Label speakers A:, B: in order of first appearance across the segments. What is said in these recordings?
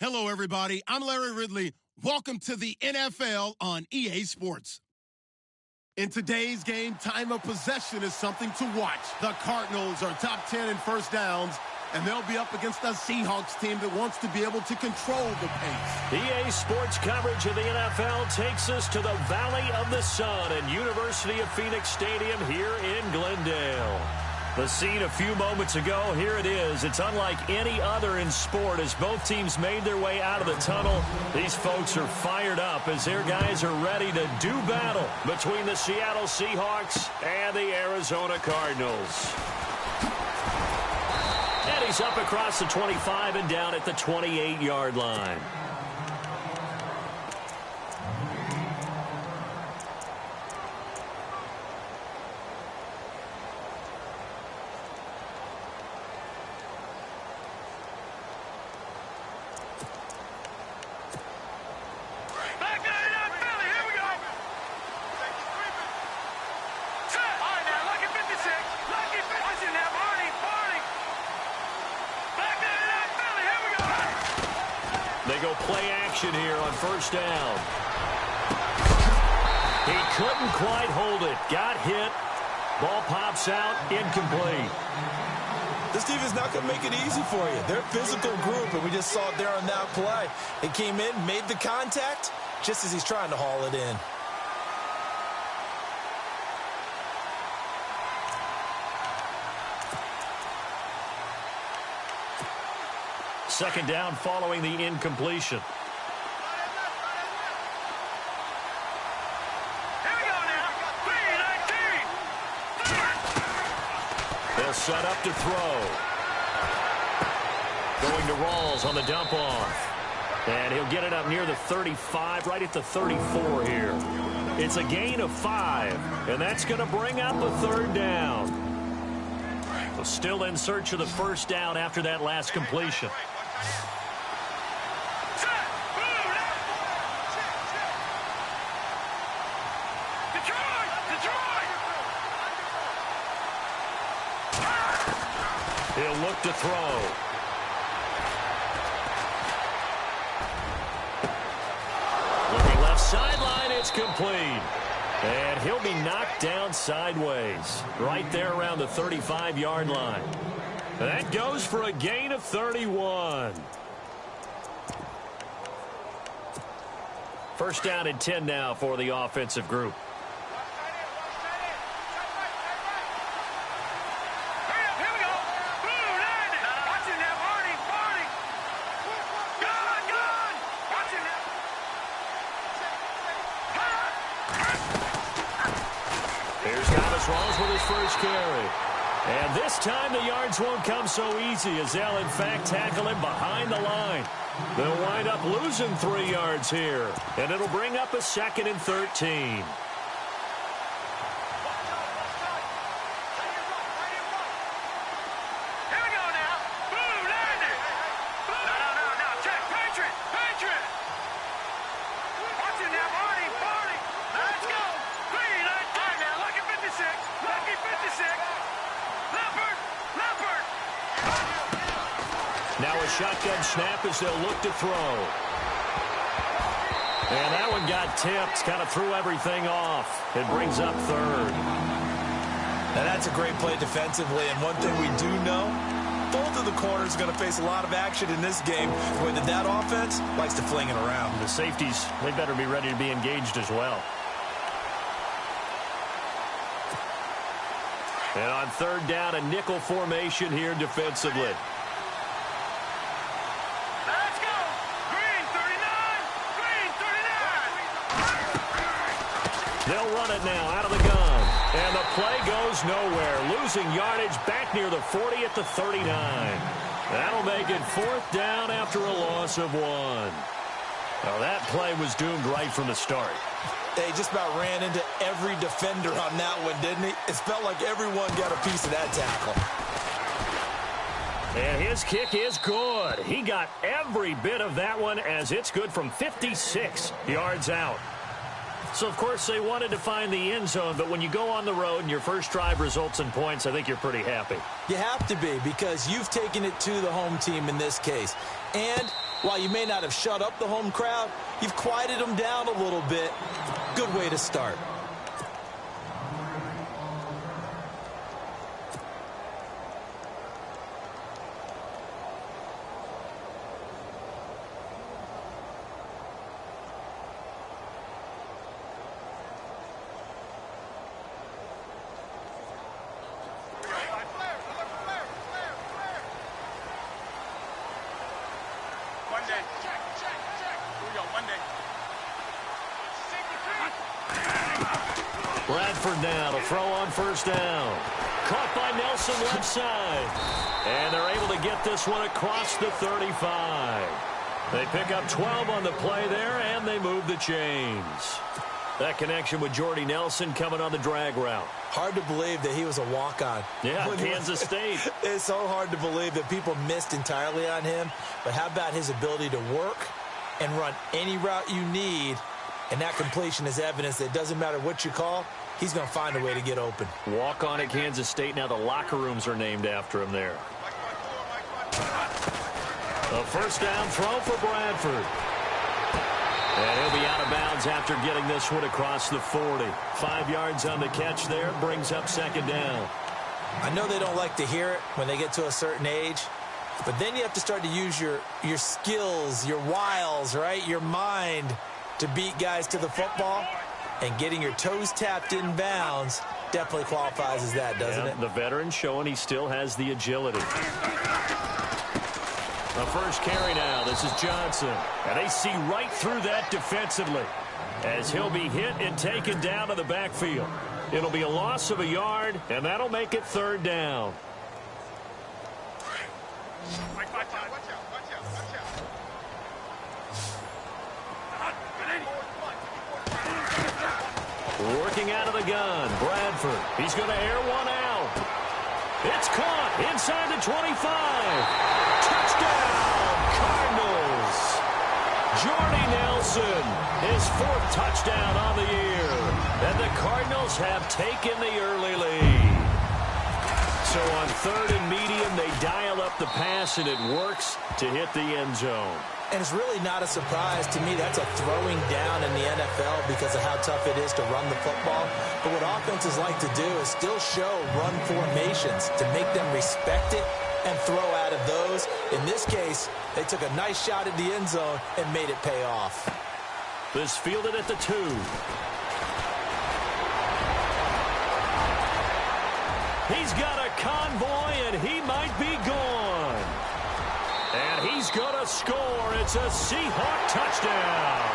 A: Hello, everybody. I'm Larry Ridley. Welcome to the NFL on EA Sports. In today's game, time of possession is something to watch. The Cardinals are top 10 in first downs, and they'll be up against a Seahawks team that wants to be able to control the pace.
B: EA Sports coverage of the NFL takes us to the Valley of the Sun and University of Phoenix Stadium here in Glendale. The scene a few moments ago, here it is. It's unlike any other in sport as both teams made their way out of the tunnel. These folks are fired up as their guys are ready to do battle between the Seattle Seahawks and the Arizona Cardinals. And he's up across the 25 and down at the 28-yard line. They go play action here on first down. He couldn't quite hold it. Got hit. Ball pops out. Incomplete.
C: This defense not going to make it easy for you. They're a physical group, and we just saw it there on that play. He came in, made the contact, just as he's trying to haul it in.
B: Second down following the incompletion.
D: Here we go now. 3-19.
B: They'll set up to throw. Going to Rawls on the dump off. And he'll get it up near the 35, right at the 34 here. It's a gain of 5, and that's going to bring up a third down. So still in search of the first down after that last completion. He'll look to throw. Looking left sideline, it's complete. And he'll be knocked down sideways, right there around the 35-yard line. That goes for a gain of 31. First down and 10 now for the offensive group. Rawls with his first carry. And this time the yards won't come so easy as they'll in fact tackle him behind the line. They'll wind up losing 3 yards here. And it'll bring up a 2nd and 13. Now a shotgun snap as they'll look to throw. And that one got tipped, kind of threw everything off. It brings up third.
C: Now that's a great play defensively, and one thing we do know, both of the corners are going to face a lot of action in this game, where that offense likes to fling it around.
B: The safeties, they better be ready to be engaged as well. And on third down, a nickel formation here defensively. They'll run it now out of the gun. And the play goes nowhere. Losing yardage back near the 40 at the 39. That'll make it 4th down after a loss of 1. Well, that play was doomed right from the start.
C: They just about ran into every defender on that one, didn't he? It felt like everyone got a piece of that tackle.
B: And his kick is good. He got every bit of that one as it's good from 56 yards out. So, of course, they wanted to find the end zone, but when you go on the road and your first drive results in points, I think you're pretty happy.
C: You have to be, because you've taken it to the home team in this case. And While you may not have shut up the home crowd, you've quieted them down a little bit. Good way to start.
B: Bradford now to throw on first down. Caught by Nelson left side. And they're able to get this one across the 35. They pick up 12 on the play there, and they move the chains. That connection with Jordy Nelson coming on the drag route.
C: Hard to believe that he was a walk-on.
B: Yeah, Kansas State.
C: It's so hard to believe that people missed entirely on him. But how about his ability to work and run any route you need? And that completion is evidence that it doesn't matter what you call, he's going to find a way to get open.
B: Walk on at Kansas State. Now the locker rooms are named after him there. A first down throw for Bradford. And he'll be out of bounds after getting this one across the 40. 5 yards on the catch there. Brings up second down.
C: I know they don't like to hear it when they get to a certain age. But then you have to start to use your skills, your wiles, right? Your mind to beat guys to the football. And getting your toes tapped in bounds definitely qualifies as that, doesn't it?
B: The veteran showing he still has the agility. The first carry now. This is Johnson. And they see right through that defensively as he'll be hit and taken down to the backfield. It'll be a loss of a yard, and that'll make it third down. Working out of the gun, Bradford. He's going to air one out. It's caught inside the 25. Touchdown, Cardinals. Jordy Nelson, his 4th touchdown on the year. And the Cardinals have taken the early lead. So on 3rd and medium, they dial up the pass, and it works to hit the end zone.
C: And it's really not a surprise to me. That's a throwing down in the NFL because of how tough it is to run the football. But what offenses like to do is still show run formations to make them respect it and throw out of those. In this case, they took a nice shot at the end zone and made it pay off.
B: This fielded at the 2. He's got a convoy, and he might be gone. And he's going to score. It's a Seahawk touchdown.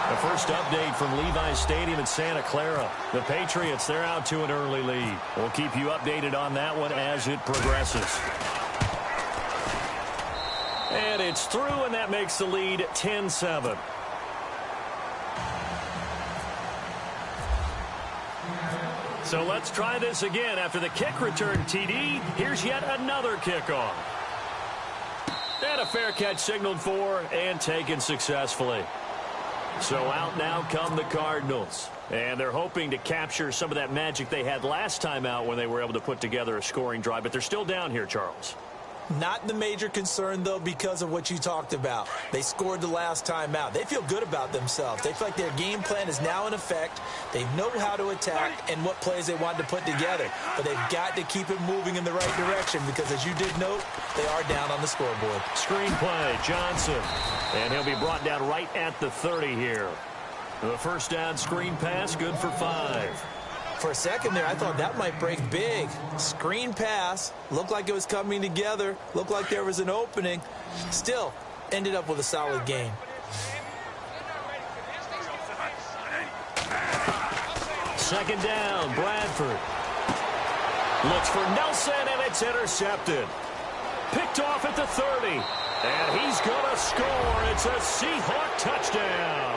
B: The first update from Levi's Stadium in Santa Clara. The Patriots, they're out to an early lead. We'll keep you updated on that one as it progresses. And it's through, and that makes the lead 10-7. So let's try this again. After the kick return TD, here's yet another kickoff. And a fair catch signaled for and taken successfully. So out now come the Cardinals. And they're hoping to capture some of that magic they had last time out when they were able to put together a scoring drive. But they're still down here, Charles.
C: Not the major concern, though, because of what you talked about. They scored the last time out. They feel good about themselves. They feel like their game plan is now in effect. They know how to attack and what plays they want to put together. But they've got to keep it moving in the right direction because, as you did note, they are down on the scoreboard.
B: Screen play, Johnson. And he'll be brought down right at the 30 here. The first down screen pass, good for 5.
C: For a second there, I thought that might break big. Screen pass. Looked like it was coming together. Looked like there was an opening. Still, ended up with a solid game.
B: Second down, Bradford. Looks for Nelson, and it's intercepted. Picked off at the 30. And he's going to score. It's a Seahawk touchdown.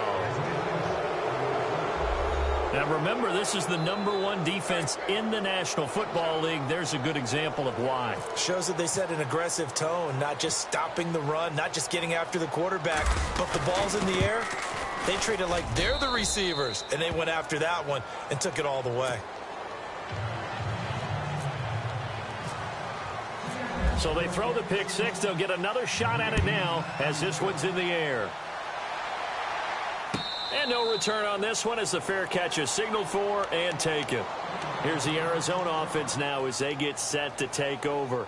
B: Now, remember, this is the #1 defense in the National Football League. There's a good example of why.
C: Shows that they set an aggressive tone, not just stopping the run, not just getting after the quarterback, but the ball's in the air. They treat it like they're the receivers, and they went after that one and took it all the way.
B: So they throw the pick six. They'll get another shot at it now as this one's in the air. And no return on this one as the fair catch is signaled for and taken. Here's the Arizona offense now as they get set to take over.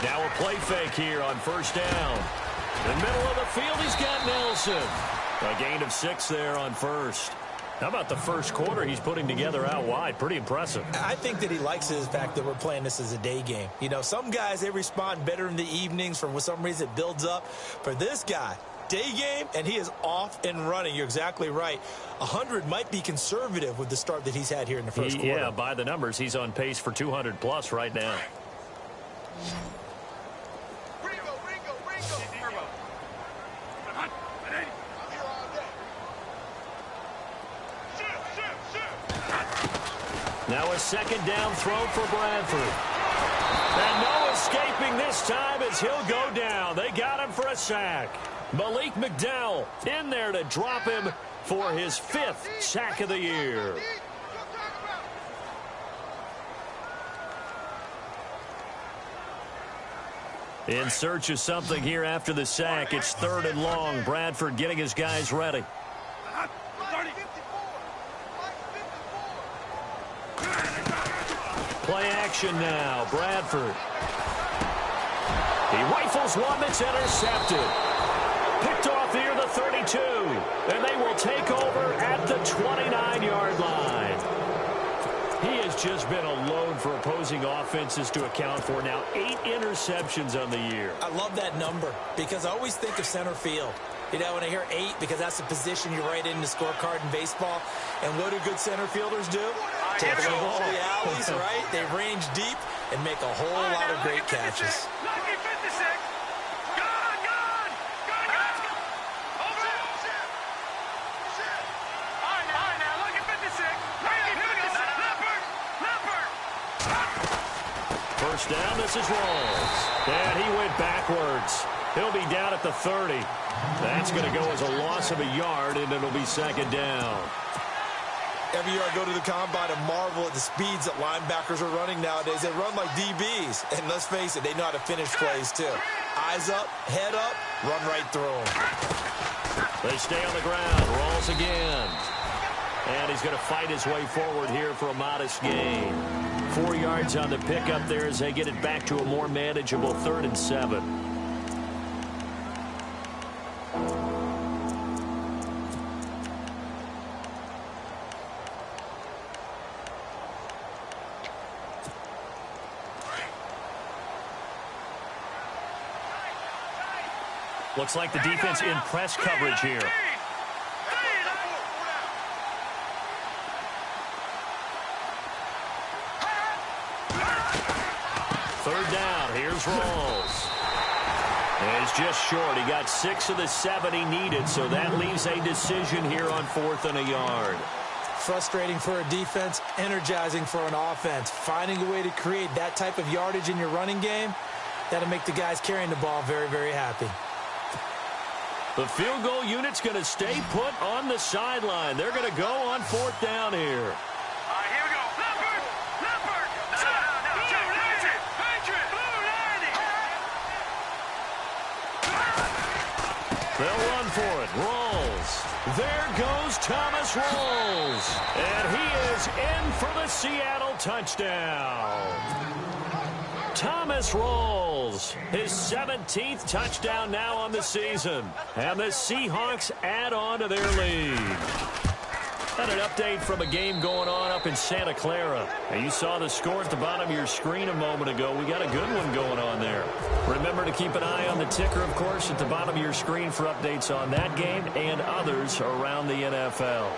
B: Now a play fake here on first down. In the middle of the field, he's got Nelson. A gain of 6 there on first. How about the first quarter he's putting together out wide? Pretty impressive.
C: I think that he likes the fact that we're playing this as a day game. You know, some guys, they respond better in the evenings. For some reason, it builds up. For this guy, day game, and he is off and running. You're exactly right. 100 might be conservative with the start that he's had here in the first quarter.
B: Yeah, by the numbers, he's on pace for 200+ right now. Now a second down throw for Bradford. And no escaping this time as he'll go down. They got him for a sack. Malik McDowell in there to drop him for his 5th sack of the year. In search of something here after the sack. It's 3rd and long. Bradford getting his guys ready. Play action now. Bradford. He rifles one that's intercepted. Picked off near the 32. And they will take over at the 29-yard line. He has just been a load for opposing offenses to account for. Now 8 interceptions on the year.
C: I love that number because I always think of center field. You know, when I hear 8, because that's the position you write in the scorecard in baseball. And what do good center fielders do? Take the ball to the alleys, right? They range deep and make a whole lot of great catches.
B: First down, this is Rawls. And he went backwards. He'll be down at the 30. That's going to go as a loss of a yard, and it'll be second down.
C: Every year I go to the combine and marvel at the speeds that linebackers are running nowadays. They run like DBs. And let's face it, they know how to finish plays too. Eyes up, head up, run right through them.
B: They stay on the ground. Rawls again. And he's going to fight his way forward here for a modest gain. 4 yards on the pickup there as they get it back to a more manageable 3rd and 7. Looks like the defense in press coverage here. Third down. Here's Rawls. And he's just short. He got 6 of the 7 he needed, so that leaves a decision here on 4th and a yard.
C: Frustrating for a defense, energizing for an offense. Finding a way to create that type of yardage in your running game, that'll make the guys carrying the ball very, very happy.
B: The field goal unit's going to stay put on the sideline. They're going to go on 4th down here.
D: Here we go. Leopard! Leopard!
B: They'll run for it. Rawls. There goes Thomas Rawls. And he is in for the Seattle touchdown. Thomas Rawls, his 17th touchdown now on the season. And the Seahawks add on to their lead. And an update from a game going on up in Santa Clara. And you saw the score at the bottom of your screen a moment ago. We got a good one going on there. Remember to keep an eye on the ticker, of course, at the bottom of your screen for updates on that game and others around the NFL.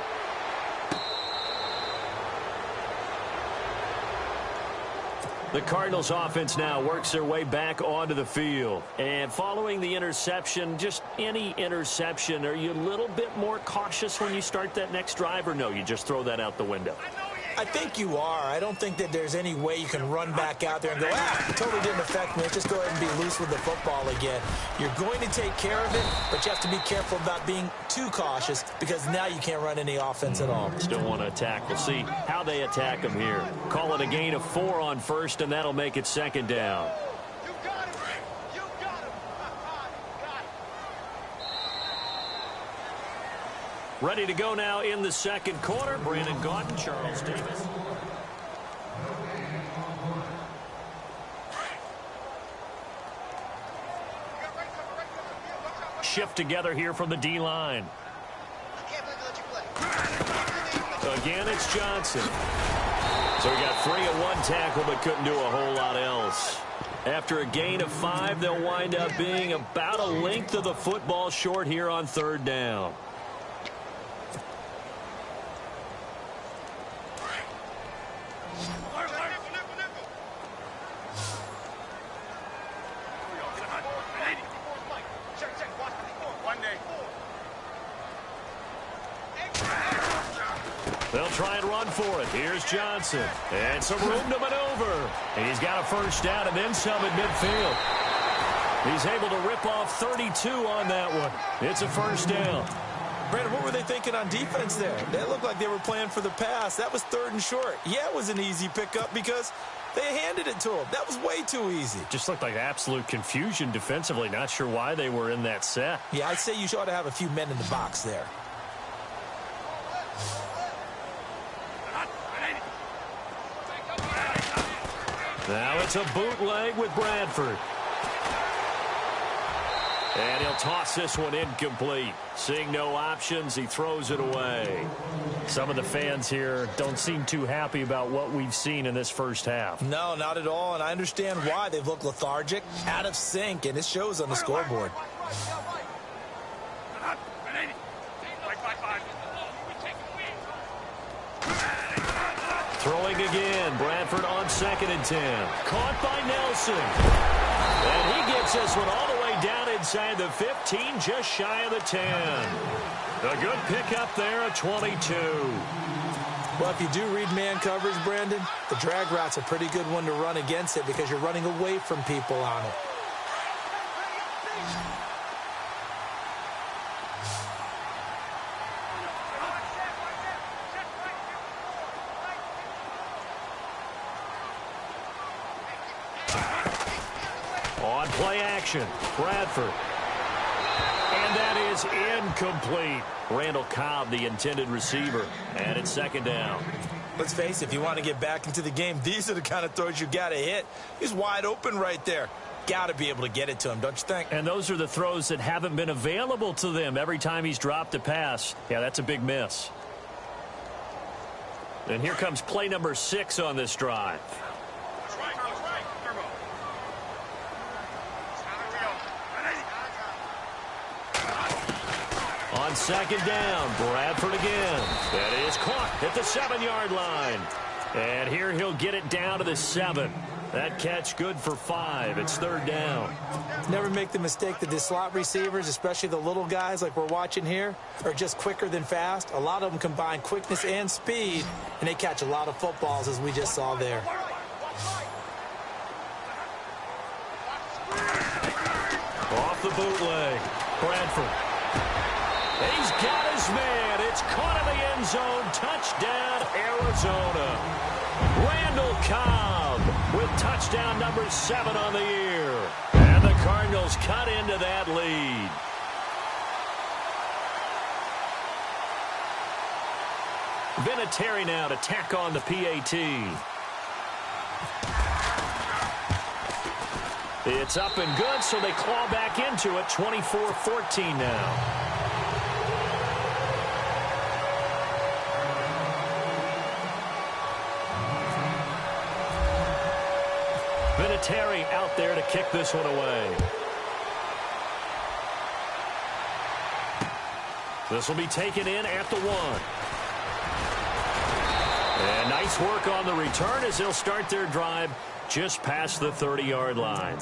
B: The Cardinals offense now works their way back onto the field. And following the interception, just any interception, are you a little bit more cautious when you start that next drive, or no, you just throw that out the window?
C: I think you are. I don't think that there's any way you can run back out there and go, it totally didn't affect me. Just go ahead and be loose with the football again. You're going to take care of it, but you have to be careful about being too cautious because now you can't run any offense at all.
B: Still want to attack. We'll see how they attack him here. Call it a gain of 4 on first, and that'll make it second down.
D: You got him. You got him. Got him.
B: Ready to go now in the second quarter. Brandon Gaudin, Charles Davis. Shift together here from the D-line. Again, it's Johnson. So we got 3 at 1 tackle, but couldn't do a whole lot else. After a gain of 5, they'll wind up being about a length of the football short here on third down. They'll try and run for it. Here's Johnson. And some room to maneuver. And he's got a first down and then some at midfield. He's able to rip off 32 on that one. It's a first down.
C: Brandon, what were they thinking on defense there? They looked like they were playing for the pass. That was 3rd and short. Yeah, it was an easy pickup because they handed it to him. That was way too easy.
B: Just looked like absolute confusion defensively. Not sure why they were in that set.
C: Yeah, I'd say you ought to have a few men in the box there.
B: Now it's a bootleg with Bradford. And he'll toss this one incomplete. Seeing no options, he throws it away. Some of the fans here don't seem too happy about what we've seen in this first half.
C: No, not at all, and I understand why. They've looked lethargic, out of sync, and it shows on the scoreboard.
B: Throwing again. Bradford on 2nd and 10. Caught by Nelson. And he gets this one all the way down inside the 15, just shy of the 10. A good pickup there at 22.
C: Well, if you do read man coverage, Brandon, the drag route's a pretty good one to run against it because you're running away from people on it.
B: On play action, Bradford. And that is incomplete. Randall Cobb, the intended receiver. And it's 2nd down.
C: Let's face it, if you want to get back into the game, these are the kind of throws you got to hit. He's wide open right there. Got to be able to get it to him, don't you think?
B: And those are the throws that haven't been available to them every time he's dropped a pass. Yeah, that's a big miss. And here comes play number 6 on this drive. On 2nd down, Bradford again. That is caught at the 7-yard line. And here he'll get it down to the 7. That catch good for 5. It's 3rd down.
C: Never make the mistake that the slot receivers, especially the little guys like we're watching here, are just quicker than fast. A lot of them combine quickness and speed, and they catch a lot of footballs, as we just saw there.
B: Off the bootleg, Bradford. He's got his man. It's caught in the end zone. Touchdown, Arizona. Randall Cobb with touchdown number 7 on the year. And the Cardinals cut into that lead. Vinatieri now to tack on the PAT. It's up and good, so they claw back into it. 24-14 now. Vinatieri out there to kick this one away. This will be taken in at the 1. And nice work on the return as they'll start their drive just past the 30-yard line.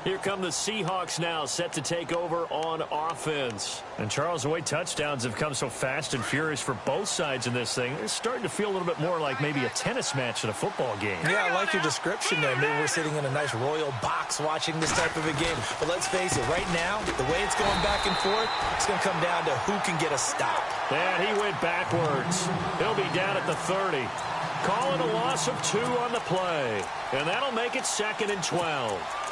B: Here come the Seahawks now, set to take over on offense. And Charles, the way touchdowns have come so fast and furious for both sides in this thing, it's starting to feel a little bit more like maybe a tennis match than a football game.
C: Yeah, I like your description there. Maybe we're sitting in a nice royal box watching this type of a game. But let's face it, right now, the way it's going back and forth, it's going to come down to who can get a stop.
B: And he went backwards. He'll be down at the 30. Calling a loss of 2 on the play. And that'll make it 2nd and 12.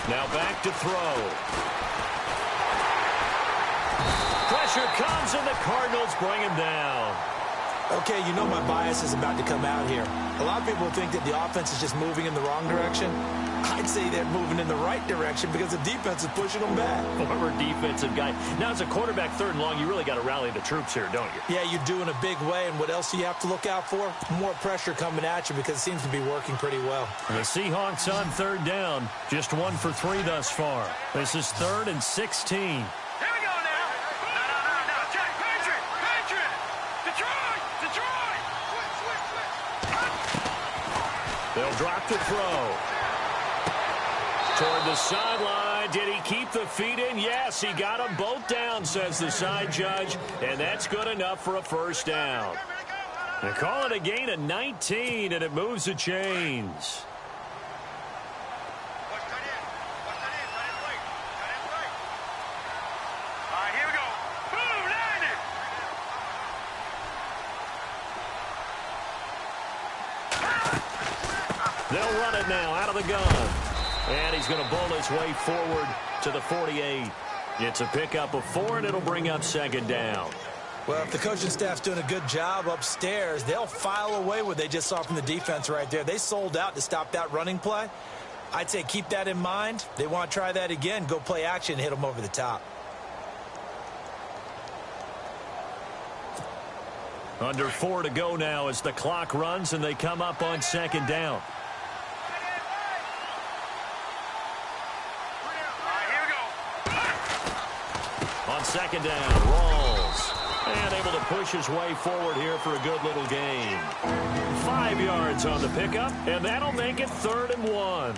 B: Now back to throw. Pressure comes, and the Cardinals bring him down.
C: Okay, you know my bias is about to come out here. A lot of people think that the offense is just moving in the wrong direction. I'd say they're moving in the right direction because the defense is pushing them back.
B: Former defensive guy. Now, as a quarterback, 3rd and long, you really got to rally the troops here, don't you?
C: Yeah, you do in a big way. And what else do you have to look out for? More pressure coming at you because it seems to be working pretty well.
B: The Seahawks on 3rd down. Just 1 for 3 thus far. This is 3rd and 16.
D: Here we go now. No. Patriot. Detroit. Switch.
B: They'll drop the throw. Toward the sideline. Did he keep the feet in? Yes, he got them both down, says the side judge. And that's good enough for a 1st down. They call it a gain of 19, and it moves the chains.
D: Here we go. Boom, landed.
B: They'll run it now out of the gun. And he's going to bowl his way forward to the 48. It's a pickup of 4, and it'll bring up 2nd down.
C: Well, if the coaching staff's doing a good job upstairs, they'll file away what they just saw from the defense right there. They sold out to stop that running play. I'd say keep that in mind. They want to try that again. Go play action, hit them over the top.
B: Under 4 to go now as the clock runs, and they come up on 2nd down. On 2nd down, Rawls. And able to push his way forward here for a good little gain. 5 yards on the pickup, and that'll make it 3rd and 1.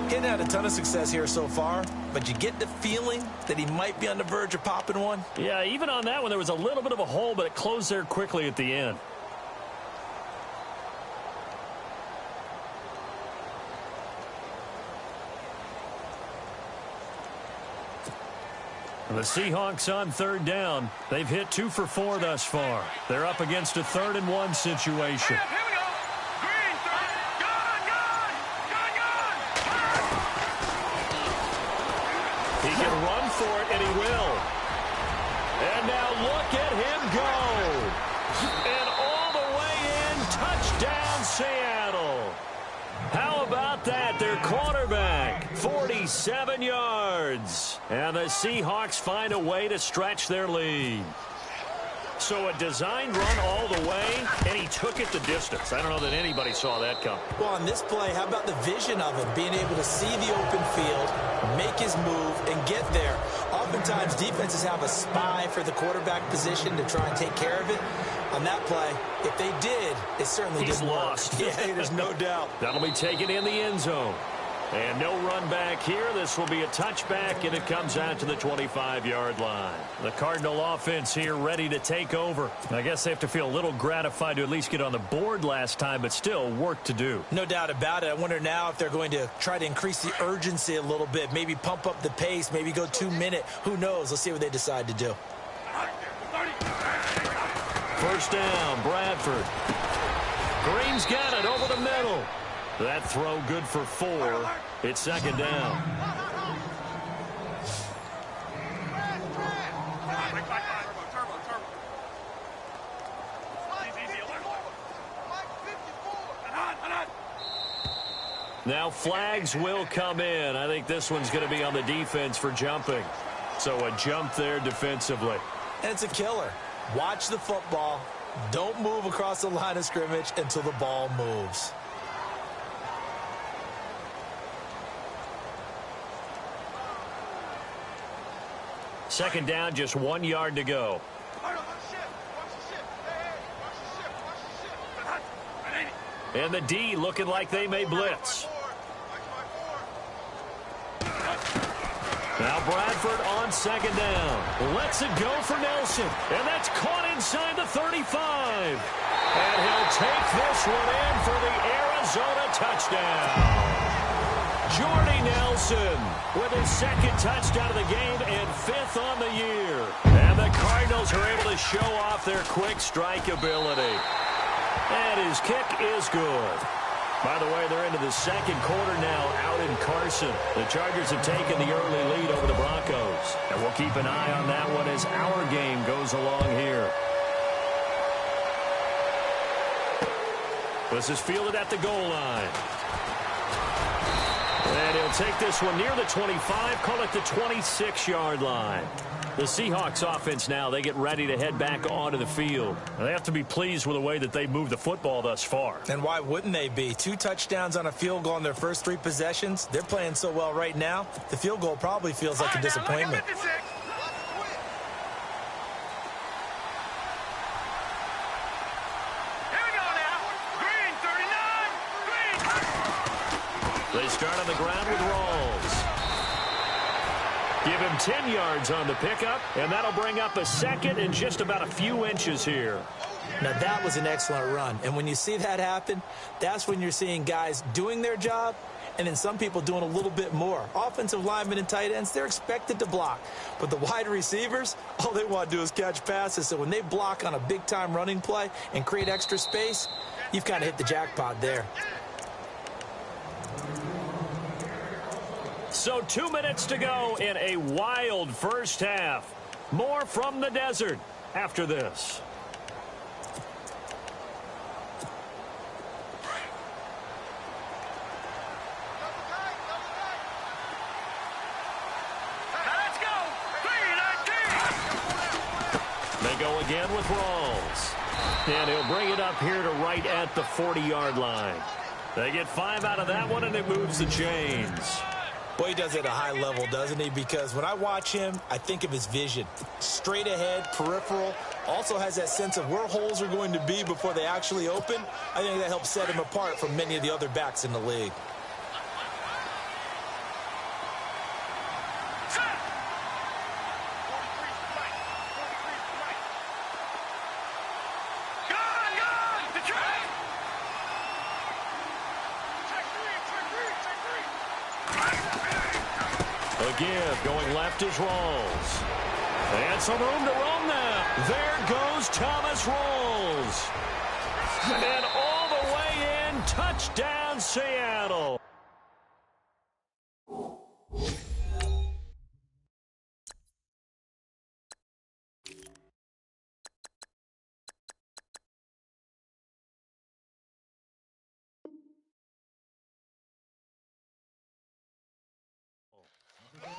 C: He hadn't had a ton of success here so far, but you get the feeling that he might be on the verge of popping one.
B: Yeah, even on that one, there was a little bit of a hole, but it closed there quickly at the end. The Seahawks on 3rd down. They've hit 2 for 4 thus far. They're up against a 3rd and 1 situation.
D: Here we go. Green, gun.
B: He can run for it, and he will. And now look at him go. And all the way in, touchdown Seattle. How about that? Their quarterback, 47 yards. And the Seahawks find a way to stretch their lead. So a designed run all the way, and he took it the distance. I don't know that anybody saw that come.
C: Well, on this play, how about the vision of him, being able to see the open field, make his move, and get there. Oftentimes, defenses have a spy for the quarterback position to try and take care of it. On that play, if they did, it certainly didn't work.
B: Lost.
C: Yeah, there's no doubt.
B: That'll be taken in the end zone. And no run back here. This will be a touchback, and it comes out to the 25-yard line. The Cardinal offense here ready to take over. I guess they have to feel a little gratified to at least get on the board last time, but still work to do.
C: No doubt about it. I wonder now if they're going to try to increase the urgency a little bit, maybe pump up the pace, maybe go 2-minute. Who knows? Let's see what they decide to do.
B: 1st down, Bradford. Green's got it over the middle. That throw good for 4. It's 2nd down. Now flags will come in. I think this one's going to be on the defense for jumping. So a jump there defensively.
C: And it's a killer. Watch the football, Don't move across the line of scrimmage until the ball moves.
B: Second down, just 1 yard to go. And the D looking like they may blitz. Now Bradford on second down. Lets it go for Nelson. And that's caught inside the 35. And he'll take this one in for the Arizona touchdown. Jordy Nelson with his second touchdown of the game and 5th on the year. And the Cardinals are able to show off their quick strike ability. And his kick is good. By the way, they're into the second quarter now out in Carson. The Chargers have taken the early lead over the Broncos. And we'll keep an eye on that one as our game goes along here. This is fielded at the goal line. And he'll take this one near the 25, call it the 26-yard line. The Seahawks offense now, they get ready to head back onto the field. And they have to be pleased with the way that they moved the football thus far.
C: And why wouldn't they be? 2 touchdowns on a field goal in their first 3 possessions. They're playing so well right now, the field goal probably feels like a disappointment.
B: They start on the ground with Rawls. Give him 10 yards on the pickup, and that'll bring up a second and just about a few inches here.
C: Now, that was an excellent run. And when you see that happen, that's when you're seeing guys doing their job and then some people doing a little bit more. Offensive linemen and tight ends, they're expected to block. But the wide receivers, all they want to do is catch passes. So when they block on a big-time running play and create extra space, you've kind of hit the jackpot there.
B: So 2 minutes to go in a wild first half. More from the desert after this. They go again with Rawls. And he'll bring it up here to right at the 40-yard line. They get 5 out of that one, and it moves the chains.
C: Boy, he does it at a high level, doesn't he? Because when I watch him, I think of his vision. Straight ahead, peripheral. Also has that sense of where holes are going to be before they actually open. I think that helps set him apart from many of the other backs in the league.
B: Give, going left is Rawls. And some room to roam now. There goes Thomas Rawls. And all the way in, touchdown Seattle.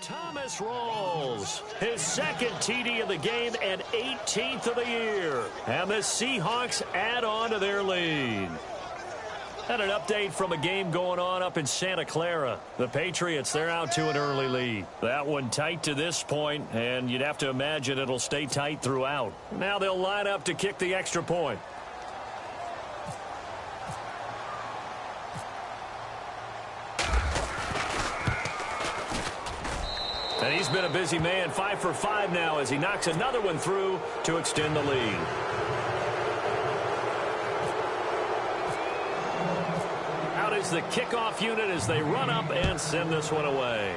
B: Thomas Rawls, his second TD of the game and 18th of the year. And the Seahawks add on to their lead. And an update from a game going on up in Santa Clara. The Patriots, they're out to an early lead. That one tight to this point, and you'd have to imagine it'll stay tight throughout. Now they'll line up to kick the extra point. And he's been a busy man, 5 for 5 now as he knocks another one through to extend the lead. Out is the kickoff unit as they run up and send this one away.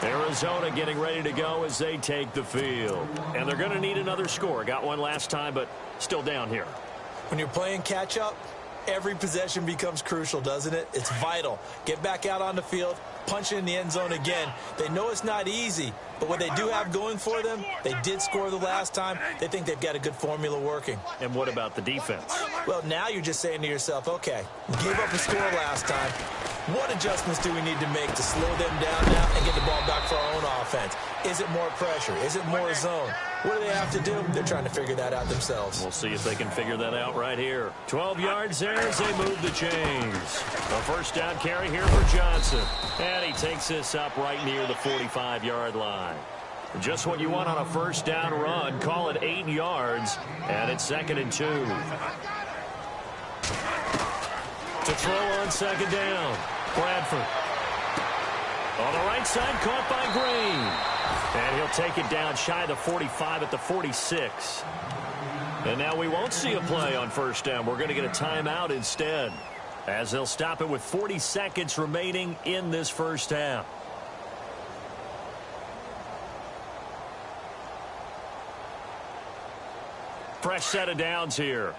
B: Arizona getting ready to go as they take the field. And they're going to need another score. Got one last time, but still down here.
C: When you're playing catch-up, every possession becomes crucial, doesn't it? It's vital. Get back out on the field, punch it in the end zone again. They know it's not easy, but what they do have going for them, they did score the last time. They think they've got a good formula working.
B: And what about the defense?
C: Well, now you're just saying to yourself, okay, gave up a score last time. What adjustments do we need to make to slow them down now and get the ball back for our own offense? Is it more pressure? Is it more zone? What do they have to do? They're trying to figure that out themselves.
B: We'll see if they can figure that out right here. 12 yards there as they move the chains. A first down carry here for Johnson. And he takes this up right near the 45-yard line. Just what you want on a first down run. Call it 8 yards. And it's 2nd and 2. To throw on second down. Bradford. On the right side, caught by Green. And he'll take it down shy of the 45 at the 46. And now we won't see a play on first down. We're going to get a timeout instead, as they'll stop it with 40 seconds remaining in this first half. Fresh set of downs here.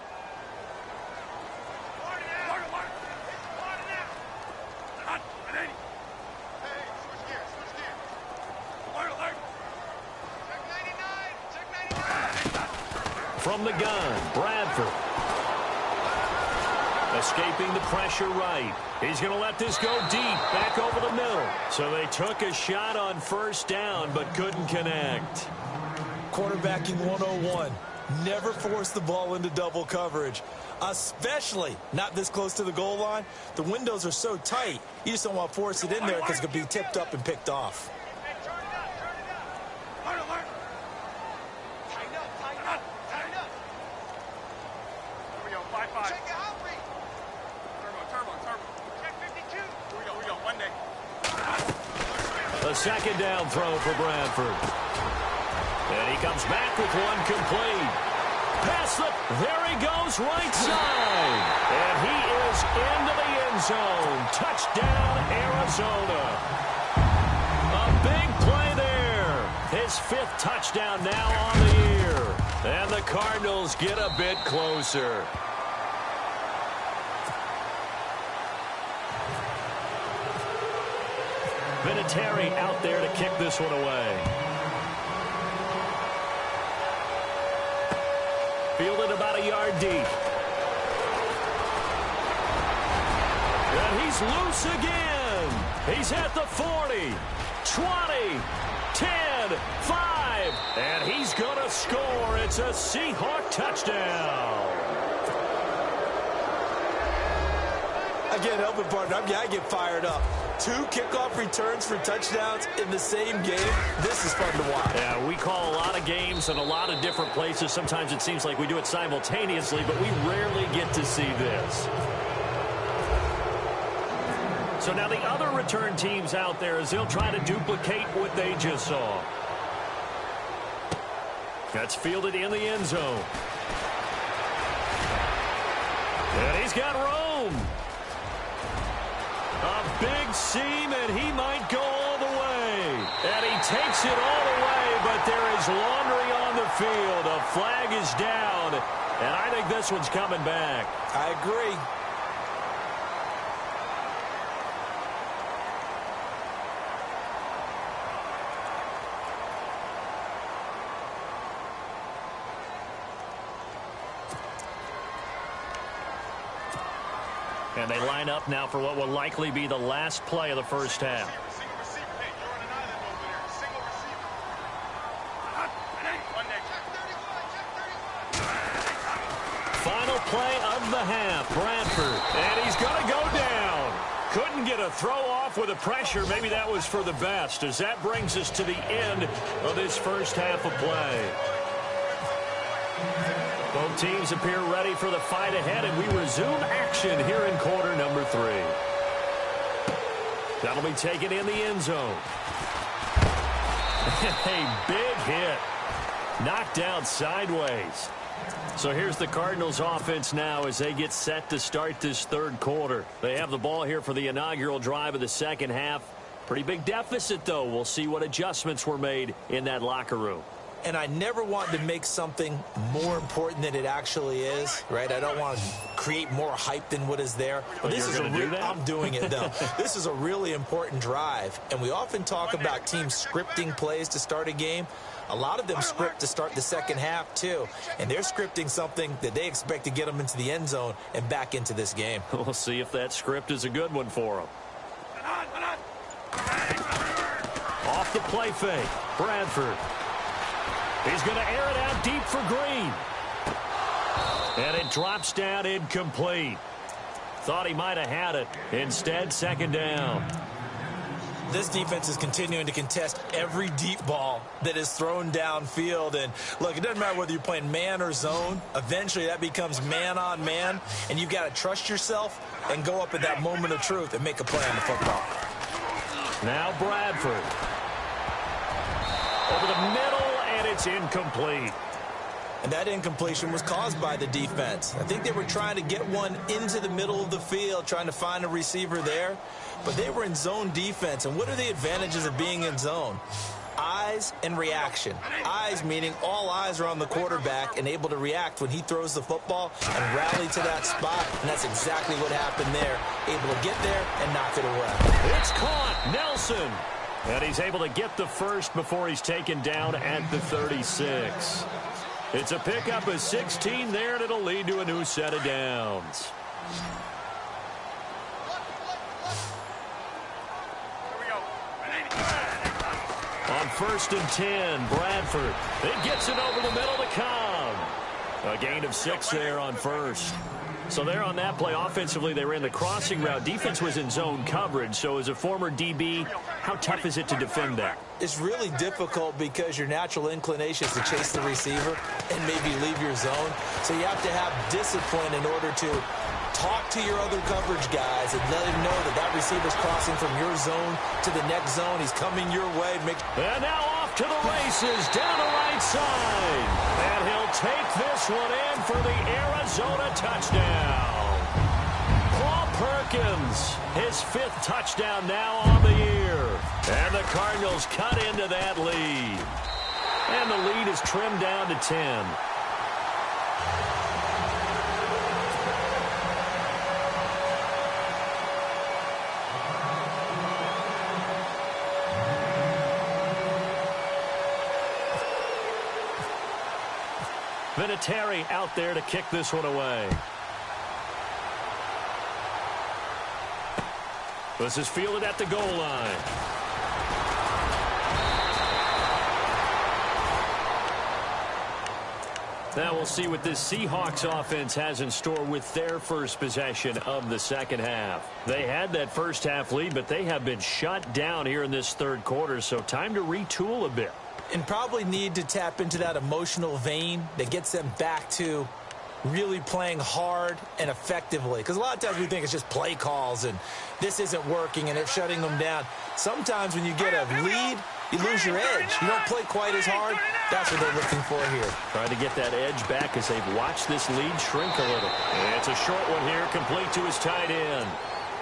B: From the gun, Bradford. Escaping the pressure right. He's going to let this go deep, back over the middle. So they took a shot on first down, but couldn't connect.
C: Quarterbacking 101. Never force the ball into double coverage, especially not this close to the goal line. The windows are so tight, you just don't want to force it in there because it could be tipped up and picked off.
B: A second down throw for Bradford. And he comes back with one complete. Pass slip. There he goes, right side. And he is into the end zone. Touchdown, Arizona. A big play there. His 5th touchdown now on the year. And the Cardinals get a bit closer. Vinatieri out there to kick this one away. Fielded about a yard deep. And he's loose again. He's at the 40, 20, 10, 5. And he's going to score. It's a Seahawk touchdown.
C: I can't help it, partner. I get fired up. 2 kickoff returns for touchdowns in the same game. This is fun to watch.
B: Yeah, we call a lot of games in a lot of different places. Sometimes it seems like we do it simultaneously, but we rarely get to see this. So now the other return teams out there, as they'll try to duplicate what they just saw. That's fielded in the end zone. And he's got room. A big seam, and he might go all the way. And he takes it all the way, but there is laundry on the field. A flag is down, and I think this one's coming back.
C: I agree.
B: And they line up now for what will likely be the last play of the first half. Final play of the half, Bradford. And he's going to go down. Couldn't get a throw off with the pressure. Maybe that was for the best, as that brings us to the end of this first half of play. Both teams appear ready for the fight ahead, and we resume action here in quarter number 3. That'll be taken in the end zone. A big hit. Knocked down sideways. So here's the Cardinals offense now as they get set to start this third quarter. They have the ball here for the inaugural drive of the second half. Pretty big deficit, though. We'll see what adjustments were made in that locker room.
C: And I never want to make something more important than it actually is, right? I don't want to create more hype than what is there. But this is I'm doing it, though. This is a really important drive. And we often talk about teams scripting plays to start a game. A lot of them script to start the second half, too. And they're scripting something that they expect to get them into the end zone and back into this game.
B: We'll see if that script is a good one for them. Off the play fake. Bradford. He's going to air it out deep for Green. And it drops down incomplete. Thought he might have had it. Instead, second down.
C: This defense is continuing to contest every deep ball that is thrown downfield. And, look, it doesn't matter whether you're playing man or zone. Eventually, that becomes man-on-man. And you've got to trust yourself and go up at that moment of truth and make a play on the football.
B: Now Bradford. Over the middle, and it's incomplete.
C: And that incompletion was caused by the defense. I think they were trying to get one into the middle of the field, trying to find a receiver there. But they were in zone defense. And what are the advantages of being in zone? Eyes and reaction. Eyes meaning all eyes are on the quarterback and able to react when he throws the football and rally to that spot. And that's exactly what happened there. Able to get there and knock it away.
B: It's caught. Nelson. And he's able to get the first before he's taken down at the 36. It's a pickup of 16 there, and it'll lead to a new set of downs. On 1st and 10, Bradford. It gets it over the middle to Cobb. A gain of 6 there on first. So there on that play, offensively, they ran the crossing route. Defense was in zone coverage. So as a former DB, how tough is it to defend that?
C: It's really difficult because your natural inclination is to chase the receiver and maybe leave your zone. So you have to have discipline in order to talk to your other coverage guys and let him know that that receiver's crossing from your zone to the next zone. He's coming your way.
B: And now off to the races down the right side. And he'll take this one in for the Arizona touchdown. Paul Perkins, his 5th touchdown now on the year. And the Cardinals cut into that lead. And the lead is trimmed down to 10. Vinatieri out there to kick this one away. This is fielded at the goal line. Now we'll see what this Seahawks offense has in store with their first possession of the second half. They had that first half lead, but they have been shut down here in this third quarter, so time to retool a bit.
C: And probably need to tap into that emotional vein that gets them back to really playing hard and effectively. Because a lot of times we think it's just play calls and this isn't working and it's shutting them down. Sometimes when you get a lead, you lose your edge. You don't play quite as hard. That's what they're looking for here.
B: Trying to get that edge back as they've watched this lead shrink a little. And it's a short one here, complete to his tight end.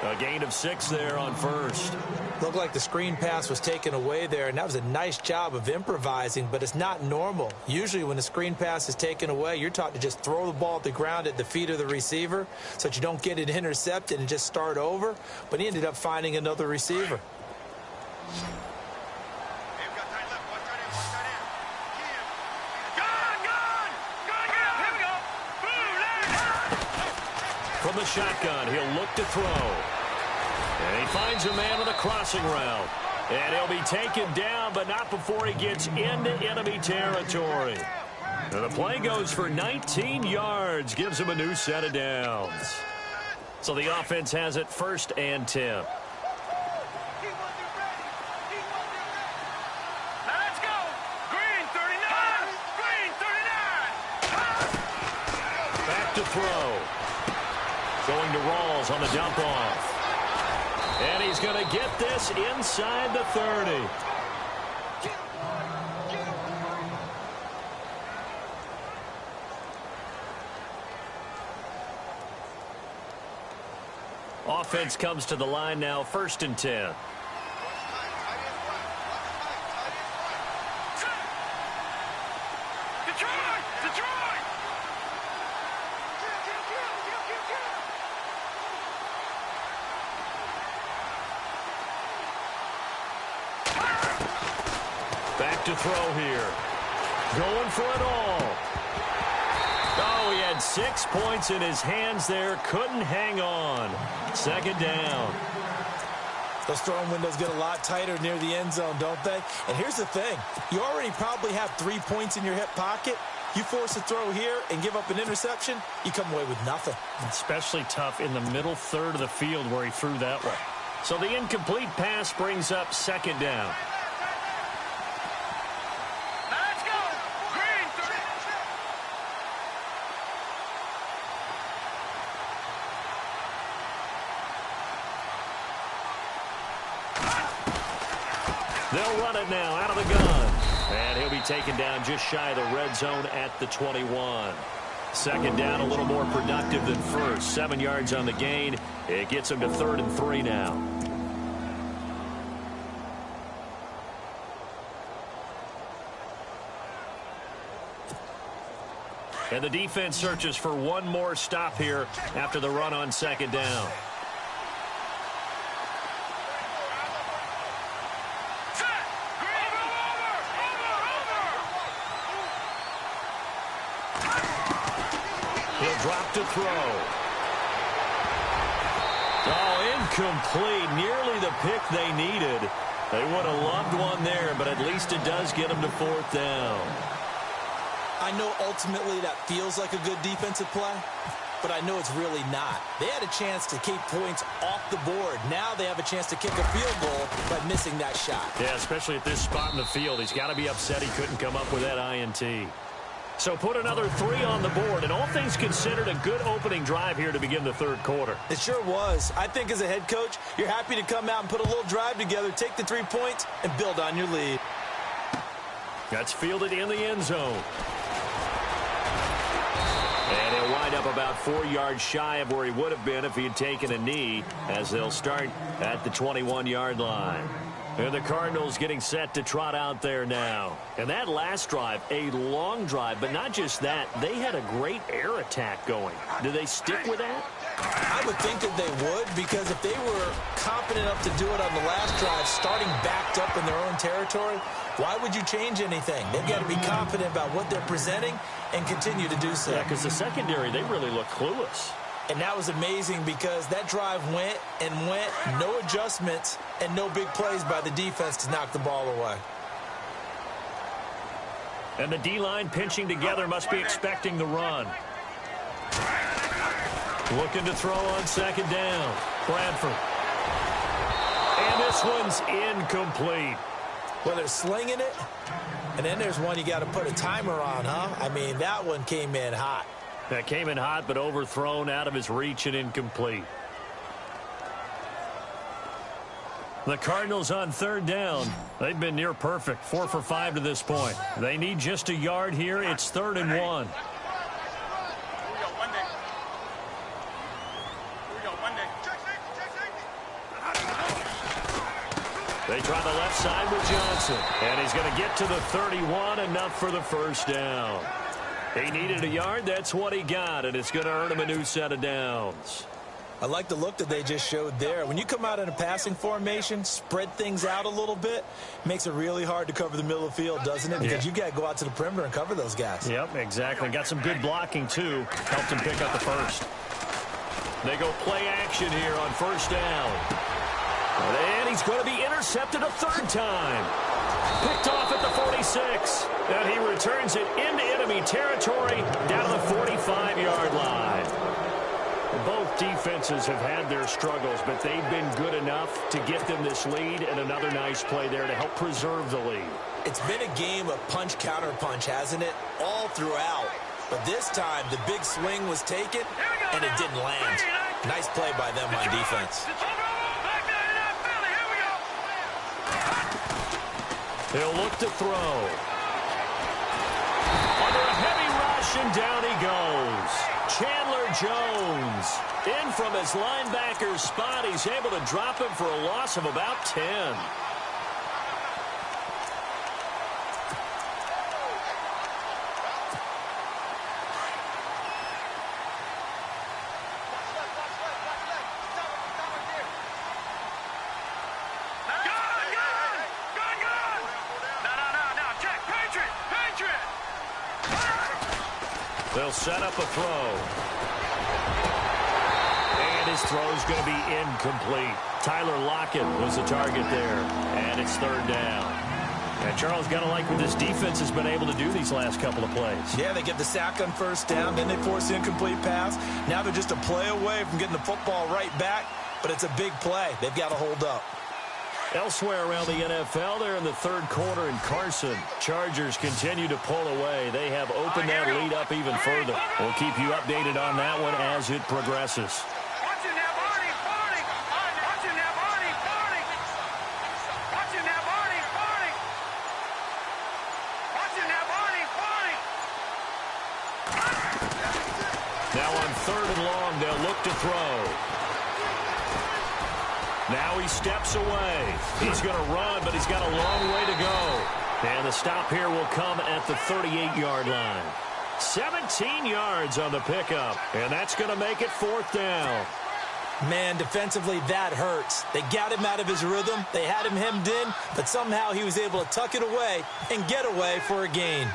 B: A gain of 6 there on first.
C: Looked like the screen pass was taken away there, and that was a nice job of improvising, but it's not normal. Usually when the screen pass is taken away, you're taught to just throw the ball at the ground at the feet of the receiver so that you don't get it intercepted and just start over, but he ended up finding another receiver.
B: From the shotgun, he'll look to throw. And he finds a man on the crossing route. And he'll be taken down, but not before he gets into enemy territory. And the play goes for 19 yards, gives him a new set of downs. So the offense has it 1st and 10.
D: Let's go! Green 39! Green 39!
B: Back to throw. Going to Rawls on the dump off. And he's going to get this inside the 30. Offense comes to the line now, 1st and 10. Back to throw here. Going for it all. Oh, he had 6 points in his hands there. Couldn't hang on. 2nd down.
C: Those throwing windows get a lot tighter near the end zone, don't they? And here's the thing. You already probably have 3 points in your hip pocket. You force a throw here and give up an interception, you come away with nothing.
B: Especially tough in the middle third of the field where he threw that one. So the incomplete pass brings up second down.
D: Let's go! Green!
B: They'll run it now out of the gun. And he'll be taken down just shy of the red zone at the 21. Second down, a little more productive than first. 7 yards on the gain. It gets him to 3rd and 3 now. And the defense searches for one more stop here after the run on second down. He'll drop to throw. Oh, incomplete. Nearly the pick they needed. They would have loved one there, but at least it does get them to 4th down.
C: I know ultimately that feels like a good defensive play, but I know it's really not. They had a chance to keep points off the board. Now they have a chance to kick a field goal by missing that shot.
B: Yeah, especially at this spot in the field. He's got to be upset he couldn't come up with that INT. So put another 3 on the board, and all things considered, a good opening drive here to begin the third quarter.
C: It sure was. I think as a head coach, you're happy to come out and put a little drive together, take the 3 points, and build on your lead.
B: That's fielded in the end zone. And he'll wind up about 4 yards shy of where he would have been if he had taken a knee, as they'll start at the 21-yard line. And the Cardinals getting set to trot out there now. And that last drive, a long drive, but not just that. They had a great air attack going. Do they stick with that?
C: I would think that they would, because if they were confident enough to do it on the last drive, starting backed up in their own territory, why would you change anything? They've got to be confident about what they're presenting and continue to do so.
B: Yeah, because the secondary, they really look clueless.
C: And that was amazing because that drive went and went, no adjustments, and no big plays by the defense to knock the ball away.
B: And the D-line pinching together must be expecting the run. Looking to throw on second down. Bradford. And this one's incomplete.
C: Well, they're slinging it, and then there's one you got to put a timer on, huh? I mean, that one came in hot.
B: That came in hot, but overthrown, out of his reach, and incomplete. The Cardinals on third down. They've been near perfect, 4 for 5 to this point. They need just a yard here. It's 3rd and 1. They try the left side with Johnson. And he's going to get to the 31, enough for the first down. He needed a yard. That's what he got, and it's going to earn him a new set of downs.
C: I like the look that they just showed there. When you come out in a passing formation, spread things out a little bit, makes it really hard to cover the middle of the field, doesn't it? Because you got to go out to the perimeter and cover those guys.
B: Yep, exactly. Got some good blocking, too. Helped him pick up the first. They go play action here on first down. And he's going to be intercepted a 3rd time. Picked off at the 46. And he returns it into enemy territory down to the 45-yard line. Both defenses have had their struggles, but they've been good enough to get them this lead, and another nice play there to help preserve the lead.
C: It's been a game of punch-counter-punch, hasn't it? All throughout. But this time, the big swing was taken, and it didn't land. Nice play by them on defense.
B: He'll look to throw. Under a heavy rush, and down he goes. Chandler Jones in from his linebacker spot. He's able to drop him for a loss of about 10. They'll set up a throw. And His throw's going to be incomplete. Tyler Lockett was the target there, and it's third down. And Charles, got to like what this defense has been able to do these last couple of plays.
C: Yeah, they get the sack on first down, then they force the incomplete pass. Now they're just a play away from getting the football right back, but it's a big play. They've got to hold up.
B: Elsewhere around the NFL, they're in the third quarter in Carson. Chargers continue to pull away. They have opened that lead up even further. We'll keep you updated on that one as it progresses. Now on third and long, they'll look to throw. Now he steps away. He's going to run, but he's got a long way to go. And the stop here will come at the 38-yard line. 17 yards on the pickup, and that's going to make it fourth down.
C: Man, defensively, that hurts. They got him out of his rhythm. They had him hemmed in, but somehow he was able to tuck it away and get away for a gain.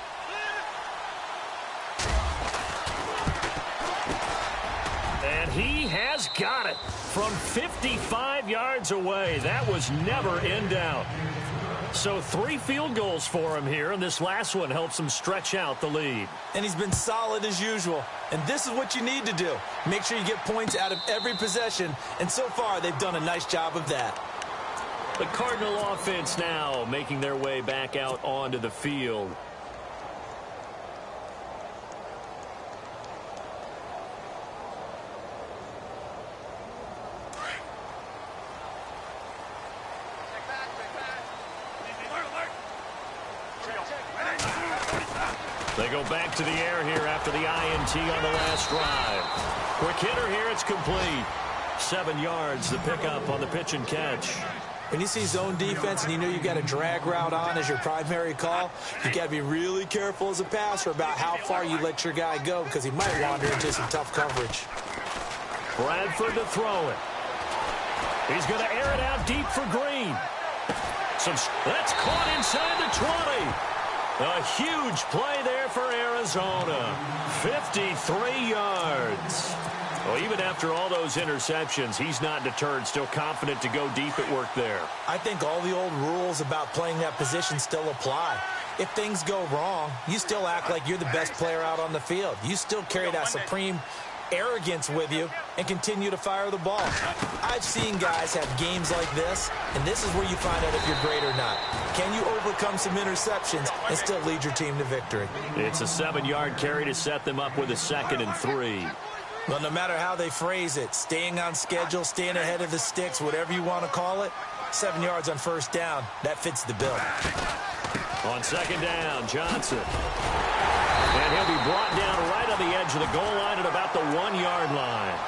B: And he has got it from 55 yards away. That was never in doubt. So 3 field goals for him here, and this last one helps him stretch out the lead.
C: And he's been solid as usual. And this is what you need to do. Make sure you get points out of every possession. And so far, they've done a nice job of that.
B: The Cardinal offense now making their way back out onto the field. They go back to the air here after the INT on the last drive. Quick hitter here, it's complete. 7 yards, the pickup on the pitch and catch.
C: When you see zone defense and you know you've got a drag route on as your primary call, you got to be really careful as a passer about how far you let your guy go because he might wander into some tough coverage.
B: Bradford to throw it. He's going to air it out deep for Green. That's caught inside the 20. A huge play there for Arizona. 53 yards. Well, even after all those interceptions, he's not deterred, still confident to go deep at work there.
C: I think all the old rules about playing that position still apply. If things go wrong, you still act like you're the best player out on the field. You still carry that supreme arrogance with you and continue to fire the ball. I've seen guys have games like this, and this is where you find out if you're great or not. Can you overcome some interceptions and still lead your team to victory?
B: It's a 7-yard carry to set them up with a 2nd and 3.
C: Well, no matter how they phrase it, staying on schedule, staying ahead of the sticks, whatever you want to call it, 7 yards on first down, that fits the bill.
B: On 2nd down, Johnson. And he'll be brought down right on the edge of the goal line at about the 1-yard line.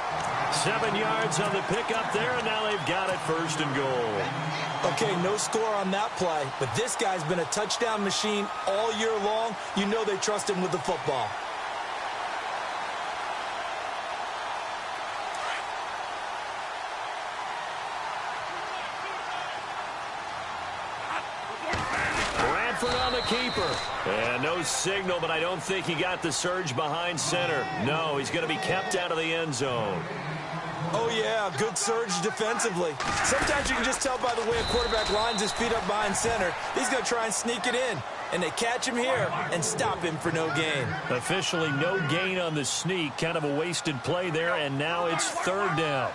B: 7 yards on the pickup there, and now they've got it 1st and goal.
C: Okay, no score on that play, but this guy's been a touchdown machine all year long. You know they trust him with the football.
B: On the keeper. And no signal, but I don't think he got the surge behind center. No, he's going to be kept out of the end zone.
C: Oh, yeah, good surge defensively. Sometimes you can just tell by the way a quarterback lines his feet up behind center. He's going to try and sneak it in. And they catch him here and stop him for no gain.
B: Officially no gain on the sneak. Kind of a wasted play there, and now it's 3rd down.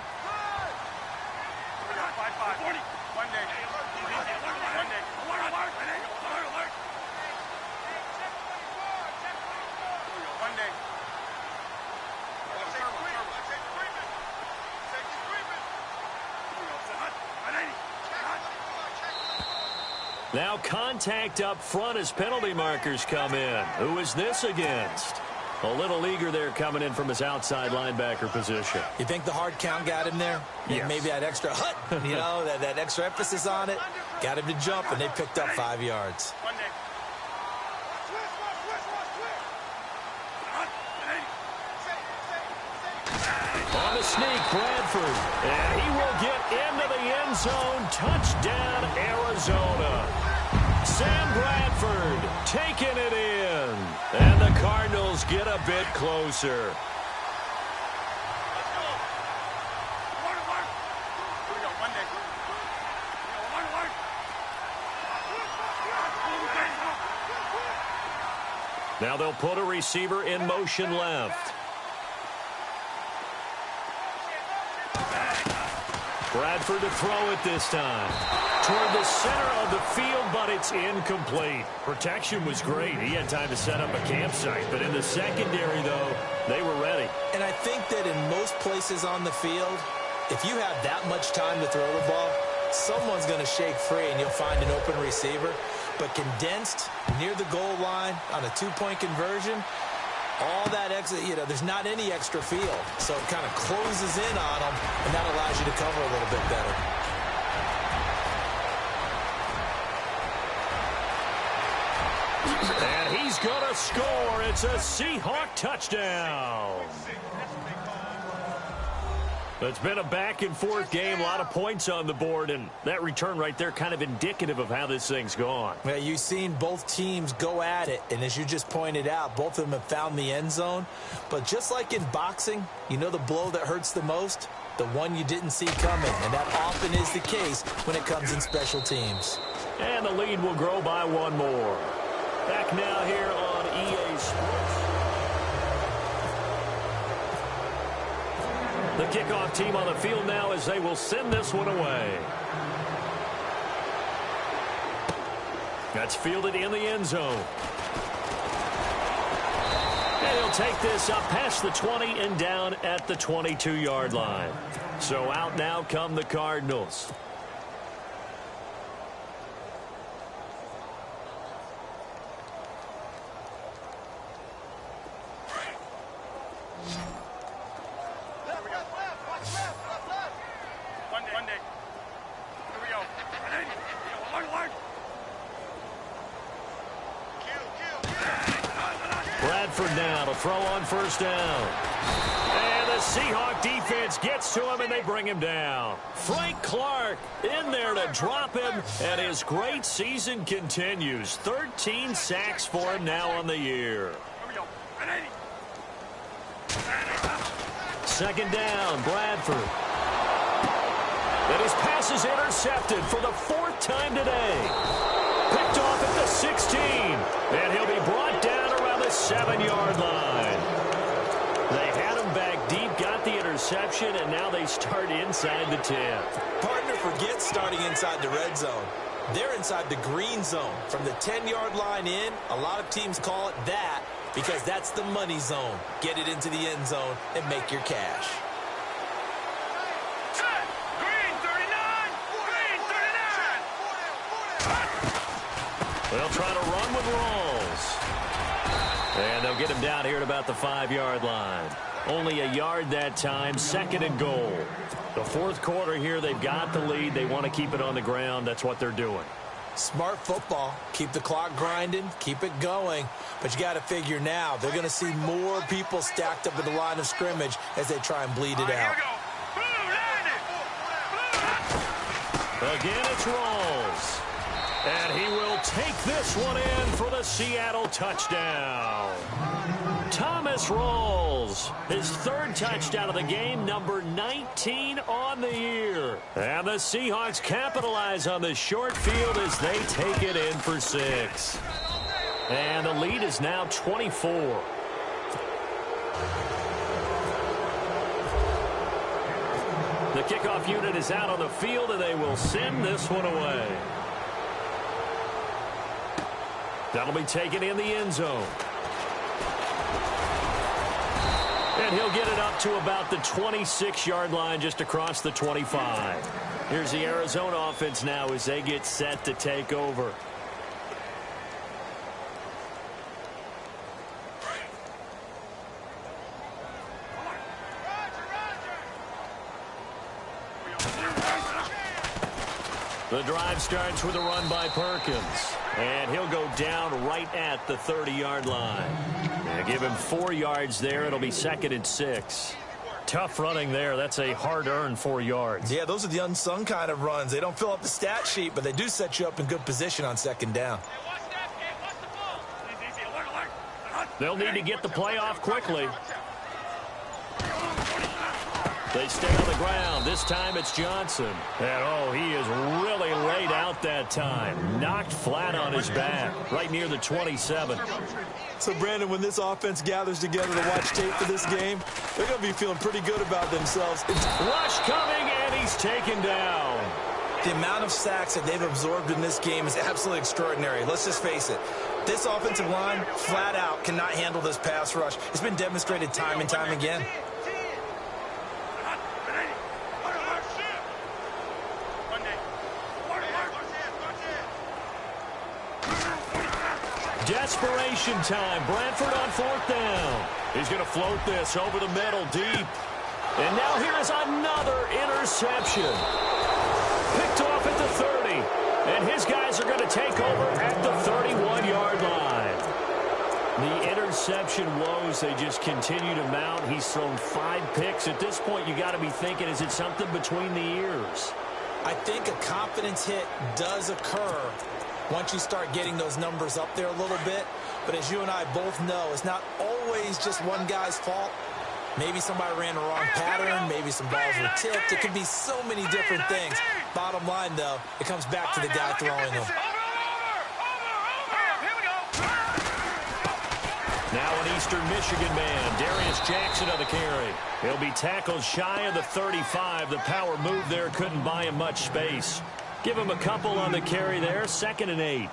B: Now contact up front as penalty markers come in. Who is this against? A little eager there coming in from his outside linebacker position.
C: You think the hard count got him there?
B: Yes.
C: Maybe that extra you know, that extra emphasis on it. Got him to jump, and they picked up 5 yards.
B: On the sneak, Bradford. And he will get into the end zone. Touchdown, Arizona. Sam Bradford taking it in. And the Cardinals get a bit closer. Now they'll put a receiver in motion left. Bradford to throw it this time. Toward the center of the field, but it's incomplete. Protection was great. He had time to set up a campsite, but in the secondary, though, they were ready.
C: And I think that in most places on the field, if you have that much time to throw the ball, someone's going to shake free and you'll find an open receiver. But condensed near the goal line on a two-point conversion, all that extra, there's not any extra field. So it kind of closes in on them, and that allows you to cover a little bit better.
B: And he's going to score. It's a Seahawk touchdown. It's been a back-and-forth game, a lot of points on the board, and that return right there kind of indicative of how this thing's gone.
C: Well, you've seen both teams go at it, and as you just pointed out, both of them have found the end zone. But just like in boxing, the blow that hurts the most? The one you didn't see coming, and that often is the case when it comes in special teams.
B: And the lead will grow by one more. Back now here on EA Sports. The kickoff team on the field now as they will send this one away. That's fielded in the end zone. And he'll take this up past the 20 and down at the 22-yard line. So out now come the Cardinals. Bradford now to throw on first down. And the Seahawk defense gets to him, and they bring him down. Frank Clark in there to drop him, and his great season continues. 13 sacks for him now on the year. Second down, Bradford. And his pass is intercepted for the fourth time today. Picked off at the 16, and he'll be brought down around the 7-yard line. They had him back deep, got the interception, and now they start inside the 10.
C: Partner forgets starting inside the red zone. They're inside the green zone. From the 10-yard line in, a lot of teams call it that because that's the money zone. Get it into the end zone and make your cash.
B: They'll try to run with Rawls. And they'll get him down here at about the 5-yard line. Only a yard that time, second and goal. The fourth quarter here, they've got the lead. They want to keep it on the ground. That's what they're doing.
C: Smart football. Keep the clock grinding. Keep it going. But you got to figure now, they're going to see more people stacked up at the line of scrimmage as they try and bleed it out.
B: Again, it's Rawls. And he will take this one in for the Seattle touchdown. Thomas Rawls, his third touchdown of the game, number 19 on the year. And the Seahawks capitalize on the short field as they take it in for 6. And the lead is now 24. The kickoff unit is out on the field, and they will send this one away. That'll be taken in the end zone. And he'll get it up to about the 26-yard line, just across the 25. Here's the Arizona offense now as they get set to take over. The drive starts with a run by Perkins. And he'll go down right at the 30-yard line. And give him 4 yards there. It'll be 2nd and 6. Tough running there. That's a hard-earned 4 yards.
C: Yeah, those are the unsung kind of runs. They don't fill up the stat sheet, but they do set you up in good position on second down.
B: They'll need to get the play off quickly. They stay on the ground. This time it's Johnson. And, oh, he is really laid out that time. Knocked flat on his back, right near the 27.
C: So, Brandon, when this offense gathers together to watch tape for this game, they're going to be feeling pretty good about themselves.
B: Rush coming, and he's taken down.
C: The amount of sacks that they've absorbed in this game is absolutely extraordinary. Let's just face it. This offensive line, flat out, cannot handle this pass rush. It's been demonstrated time and time again.
B: Desperation time. Bradford on 4th down. He's going to float this over the middle deep. And now here is another interception. Picked off at the 30. And his guys are going to take over at the 31-yard line. The interception woes, they just continue to mount. He's thrown 5 picks. At this point, you got to be thinking, is it something between the ears?
C: I think a confidence hit does occur once you start getting those numbers up there a little bit. But as you and I both know, it's not always just one guy's fault. Maybe somebody ran the wrong pattern. Maybe some balls were tipped. It could be so many different things. Bottom line, though, it comes back to the guy throwing them.
B: Now an Eastern Michigan man, Darius Jackson on the carry. He'll be tackled shy of the 35. The power move there couldn't buy him much space. Give him a couple on the carry there. 2nd and 8.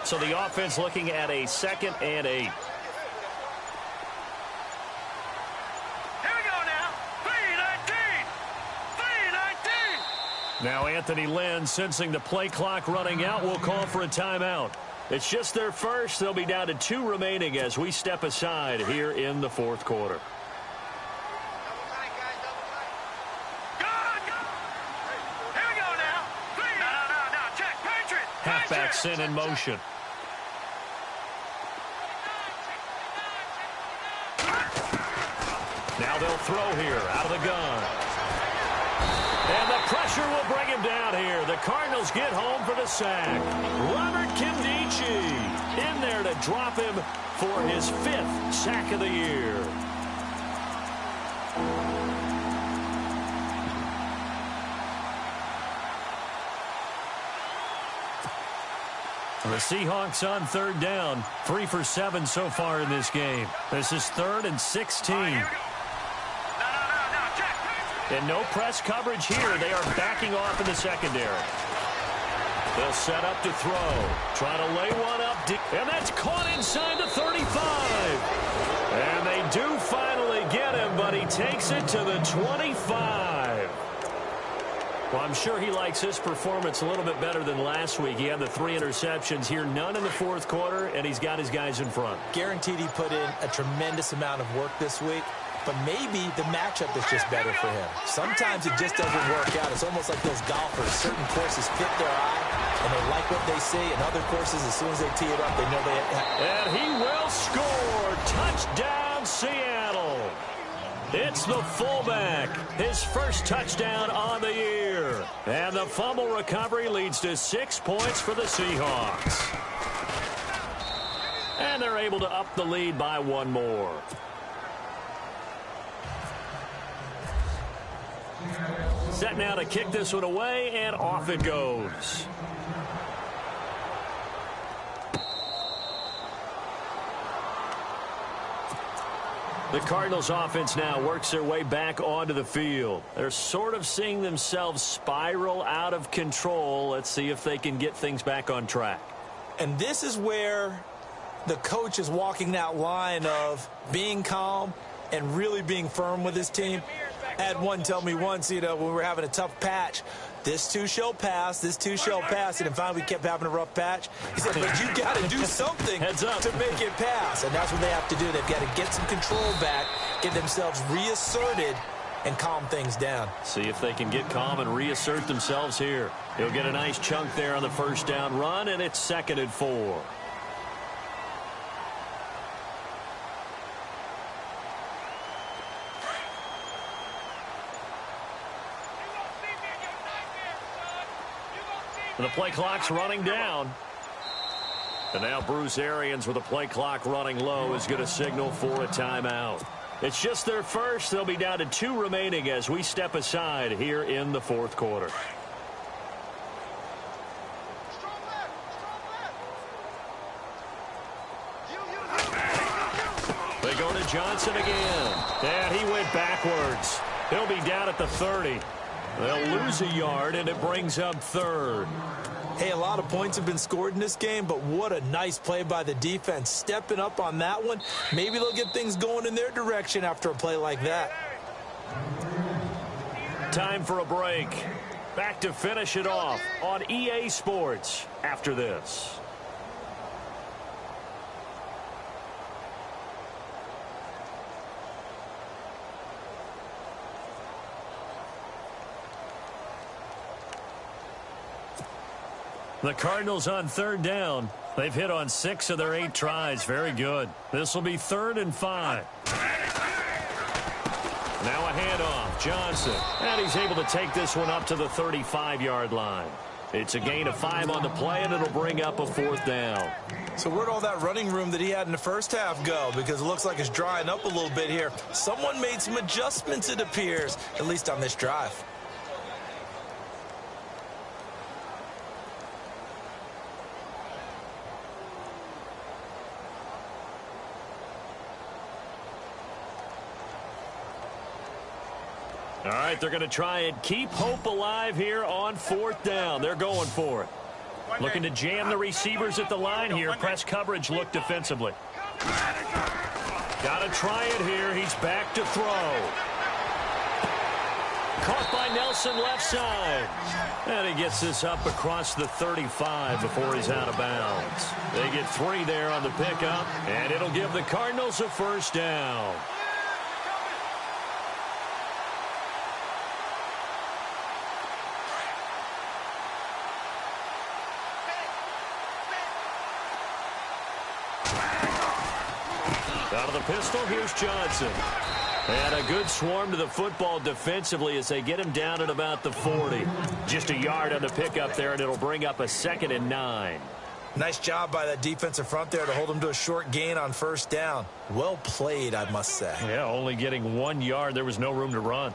B: So the offense looking at a 2nd and 8.
D: Here we go now. 3:19. 3:19.
B: Now Anthony Lynn, sensing the play clock running out, will call for a timeout. It's just their first. They'll be down to 2 remaining as we step aside here in the 4th quarter. Halfback sent in motion. Now they'll throw here out of the gun. And the pressure will bring him down here. The Cardinals get home for the sack. Robert Kimdichie in there to drop him for his 5th sack of the year. The Seahawks on 3rd down. 3 for 7 so far in this game. This is 3rd and 16. And no press coverage here. They are backing off in the secondary. They'll set up to throw. Trying to lay one up deep. And that's caught inside the 35. And they do finally get him, but he takes it to the 25. Well, I'm sure he likes his performance a little bit better than last week. He had the 3 interceptions here, none in the 4th quarter, and he's got his guys in front.
C: Guaranteed he put in a tremendous amount of work this week, but maybe the matchup is just better for him. Sometimes it just doesn't work out. It's almost like those golfers. Certain courses fit their eye, and they like what they see, and other courses, as soon as they tee it up, they know they have.
B: And he will score. Touchdown, Seattle. It's the fullback, his first touchdown on the year. And the fumble recovery leads to 6 points for the Seahawks. And they're able to up the lead by 1 more. Set now to kick this one away, and off it goes. The Cardinals offense now works their way back onto the field. They're sort of seeing themselves spiral out of control. Let's see if they can get things back on track.
C: And this is where the coach is walking that line of being calm and really being firm with his team. I had one tell me once, when we were having a tough patch, this too shall pass, this too shall pass, and finally we kept having a rough patch. He said, but you got to do something to make it pass, and that's what they have to do. They've got to get some control back, get themselves reasserted, and calm things down.
B: See if they can get calm and reassert themselves here. He'll get a nice chunk there on the first down run, and it's 2nd and 4. The play clock's running down. And now Bruce Arians, with the play clock running low, is going to signal for a timeout. It's just their first. They'll be down to 2 remaining as we step aside here in the fourth quarter. They go to Johnson again. And he went backwards. He'll be down at the 30. They'll lose a yard, and it brings up 3rd.
C: Hey, a lot of points have been scored in this game, but what a nice play by the defense. Stepping up on that one. Maybe they'll get things going in their direction after a play like that.
B: Time for a break. Back to finish it off on EA Sports after this. The Cardinals on 3rd down. They've hit on 6 of their 8 tries. Very good. This will be 3rd and 5. Now a handoff. Johnson. And he's able to take this one up to the 35-yard line. It's a gain of 5 on the play, and it'll bring up a 4th down.
C: So where'd all that running room that he had in the first half go? Because it looks like it's drying up a little bit here. Someone made some adjustments, it appears, at least on this drive.
B: All right, they're going to try and keep hope alive here on 4th down. They're going for it. Looking to jam the receivers at the line here. Press coverage look defensively. Got to try it here. He's back to throw. Caught by Nelson left side. And he gets this up across the 35 before he's out of bounds. They get 3 there on the pickup, and it'll give the Cardinals a 1st down. Out of the pistol, here's Johnson. And a good swarm to the football defensively as they get him down at about the 40. Just a yard on the pickup there, and it'll bring up a 2nd and 9.
C: Nice job by that defensive front there to hold him to a short gain on 1st down. Well played, I must say.
B: Yeah, only getting 1 yard. There was no room to run.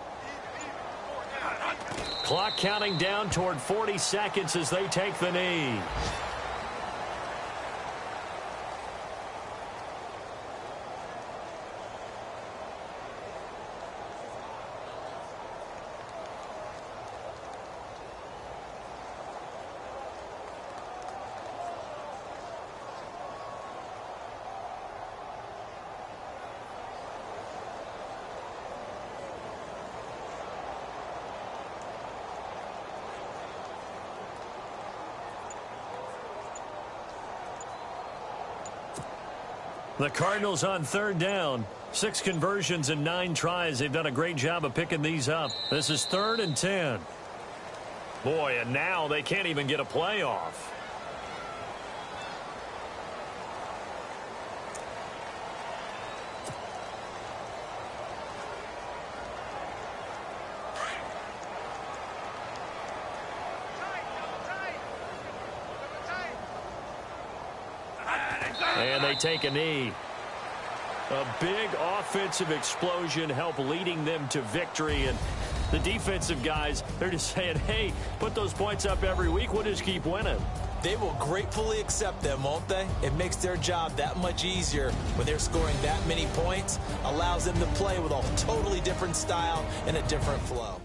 B: Clock counting down toward 40 seconds as they take the knee. The Cardinals on 3rd down. 6 conversions and 9 tries. They've done a great job of picking these up. This is 3rd and 10. Boy, and now they can't even get a play off. And they take a knee. A big offensive explosion helped leading them to victory. And the defensive guys, they're just saying, hey, put those points up every week. We'll just keep winning.
C: They will gratefully accept them, won't they? It makes their job that much easier when they're scoring that many points. Allows them to play with a totally different style and a different flow.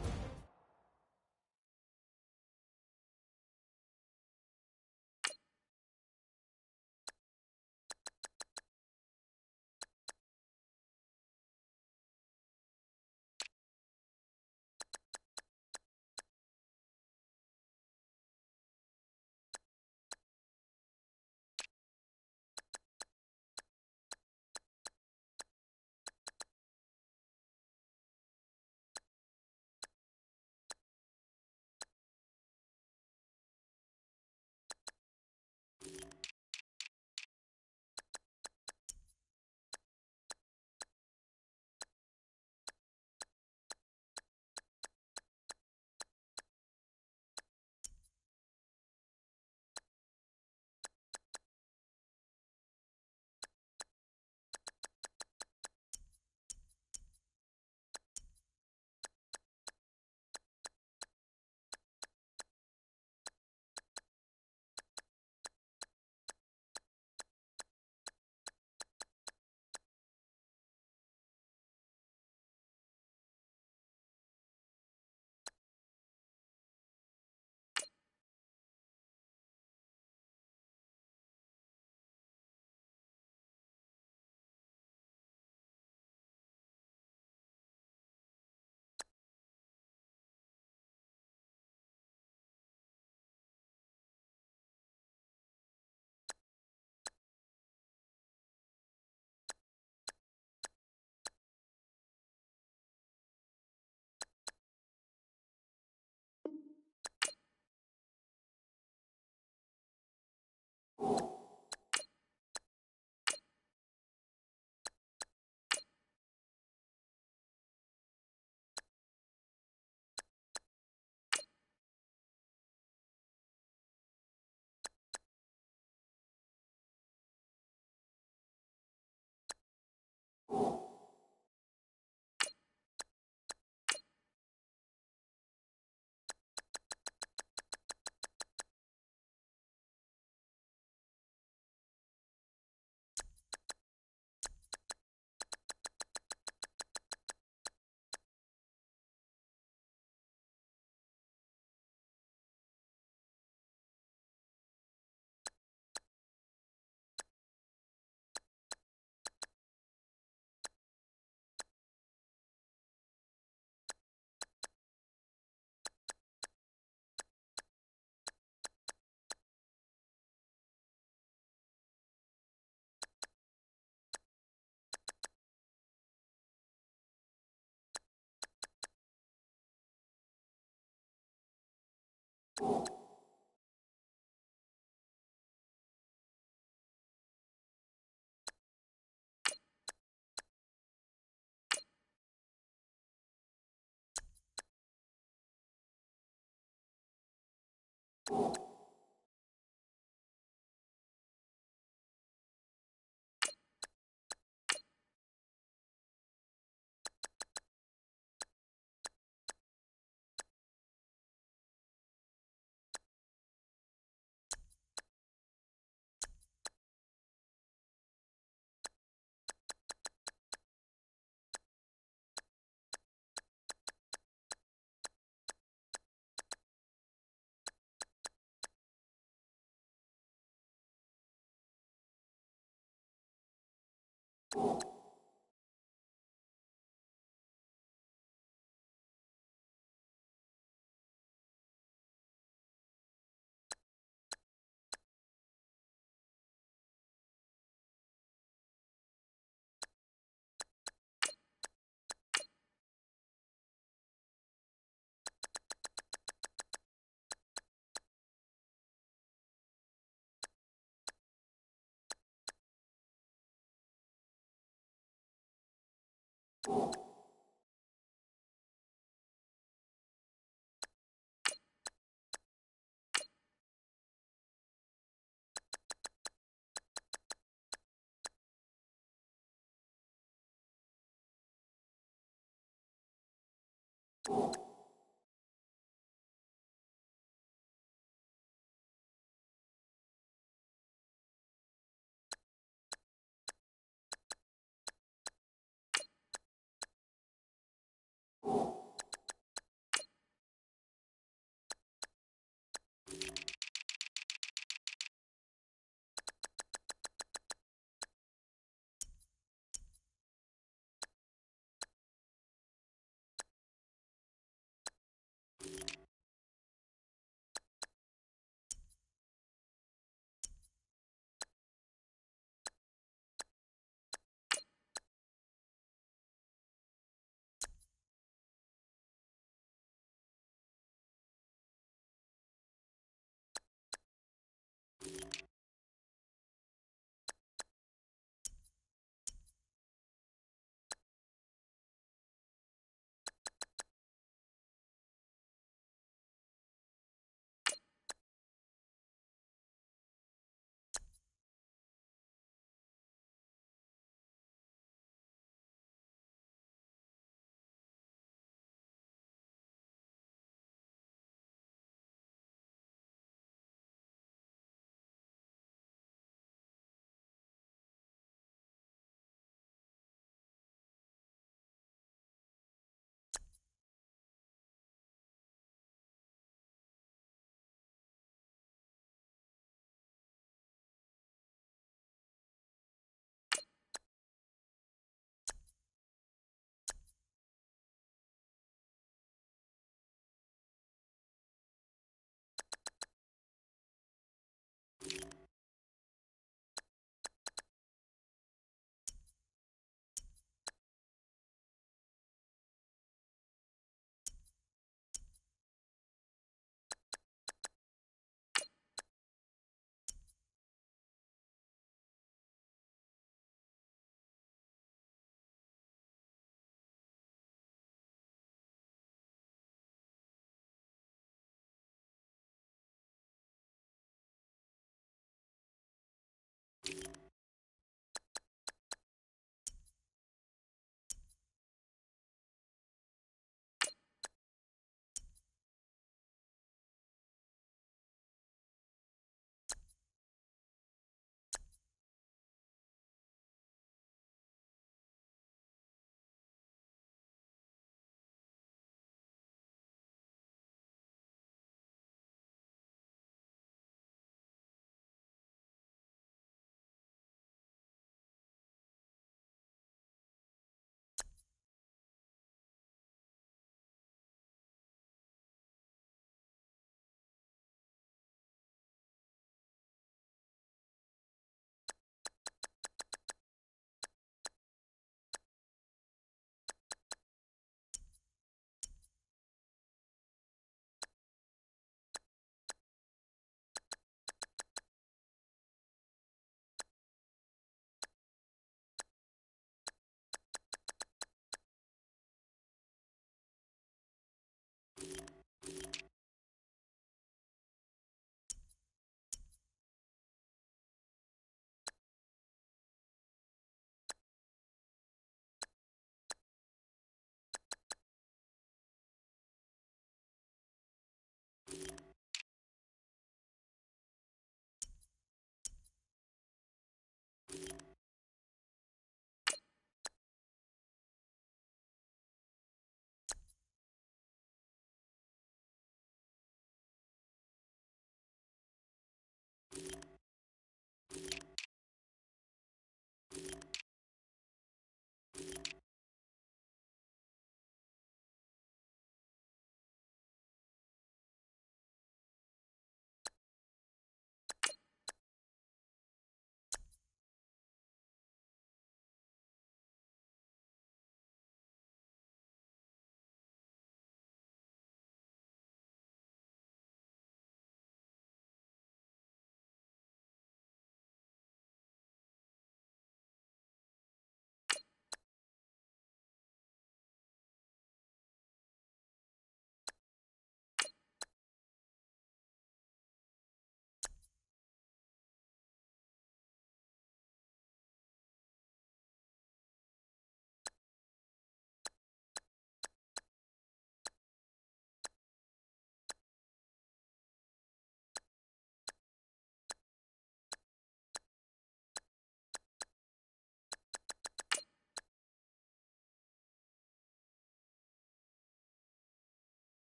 E: You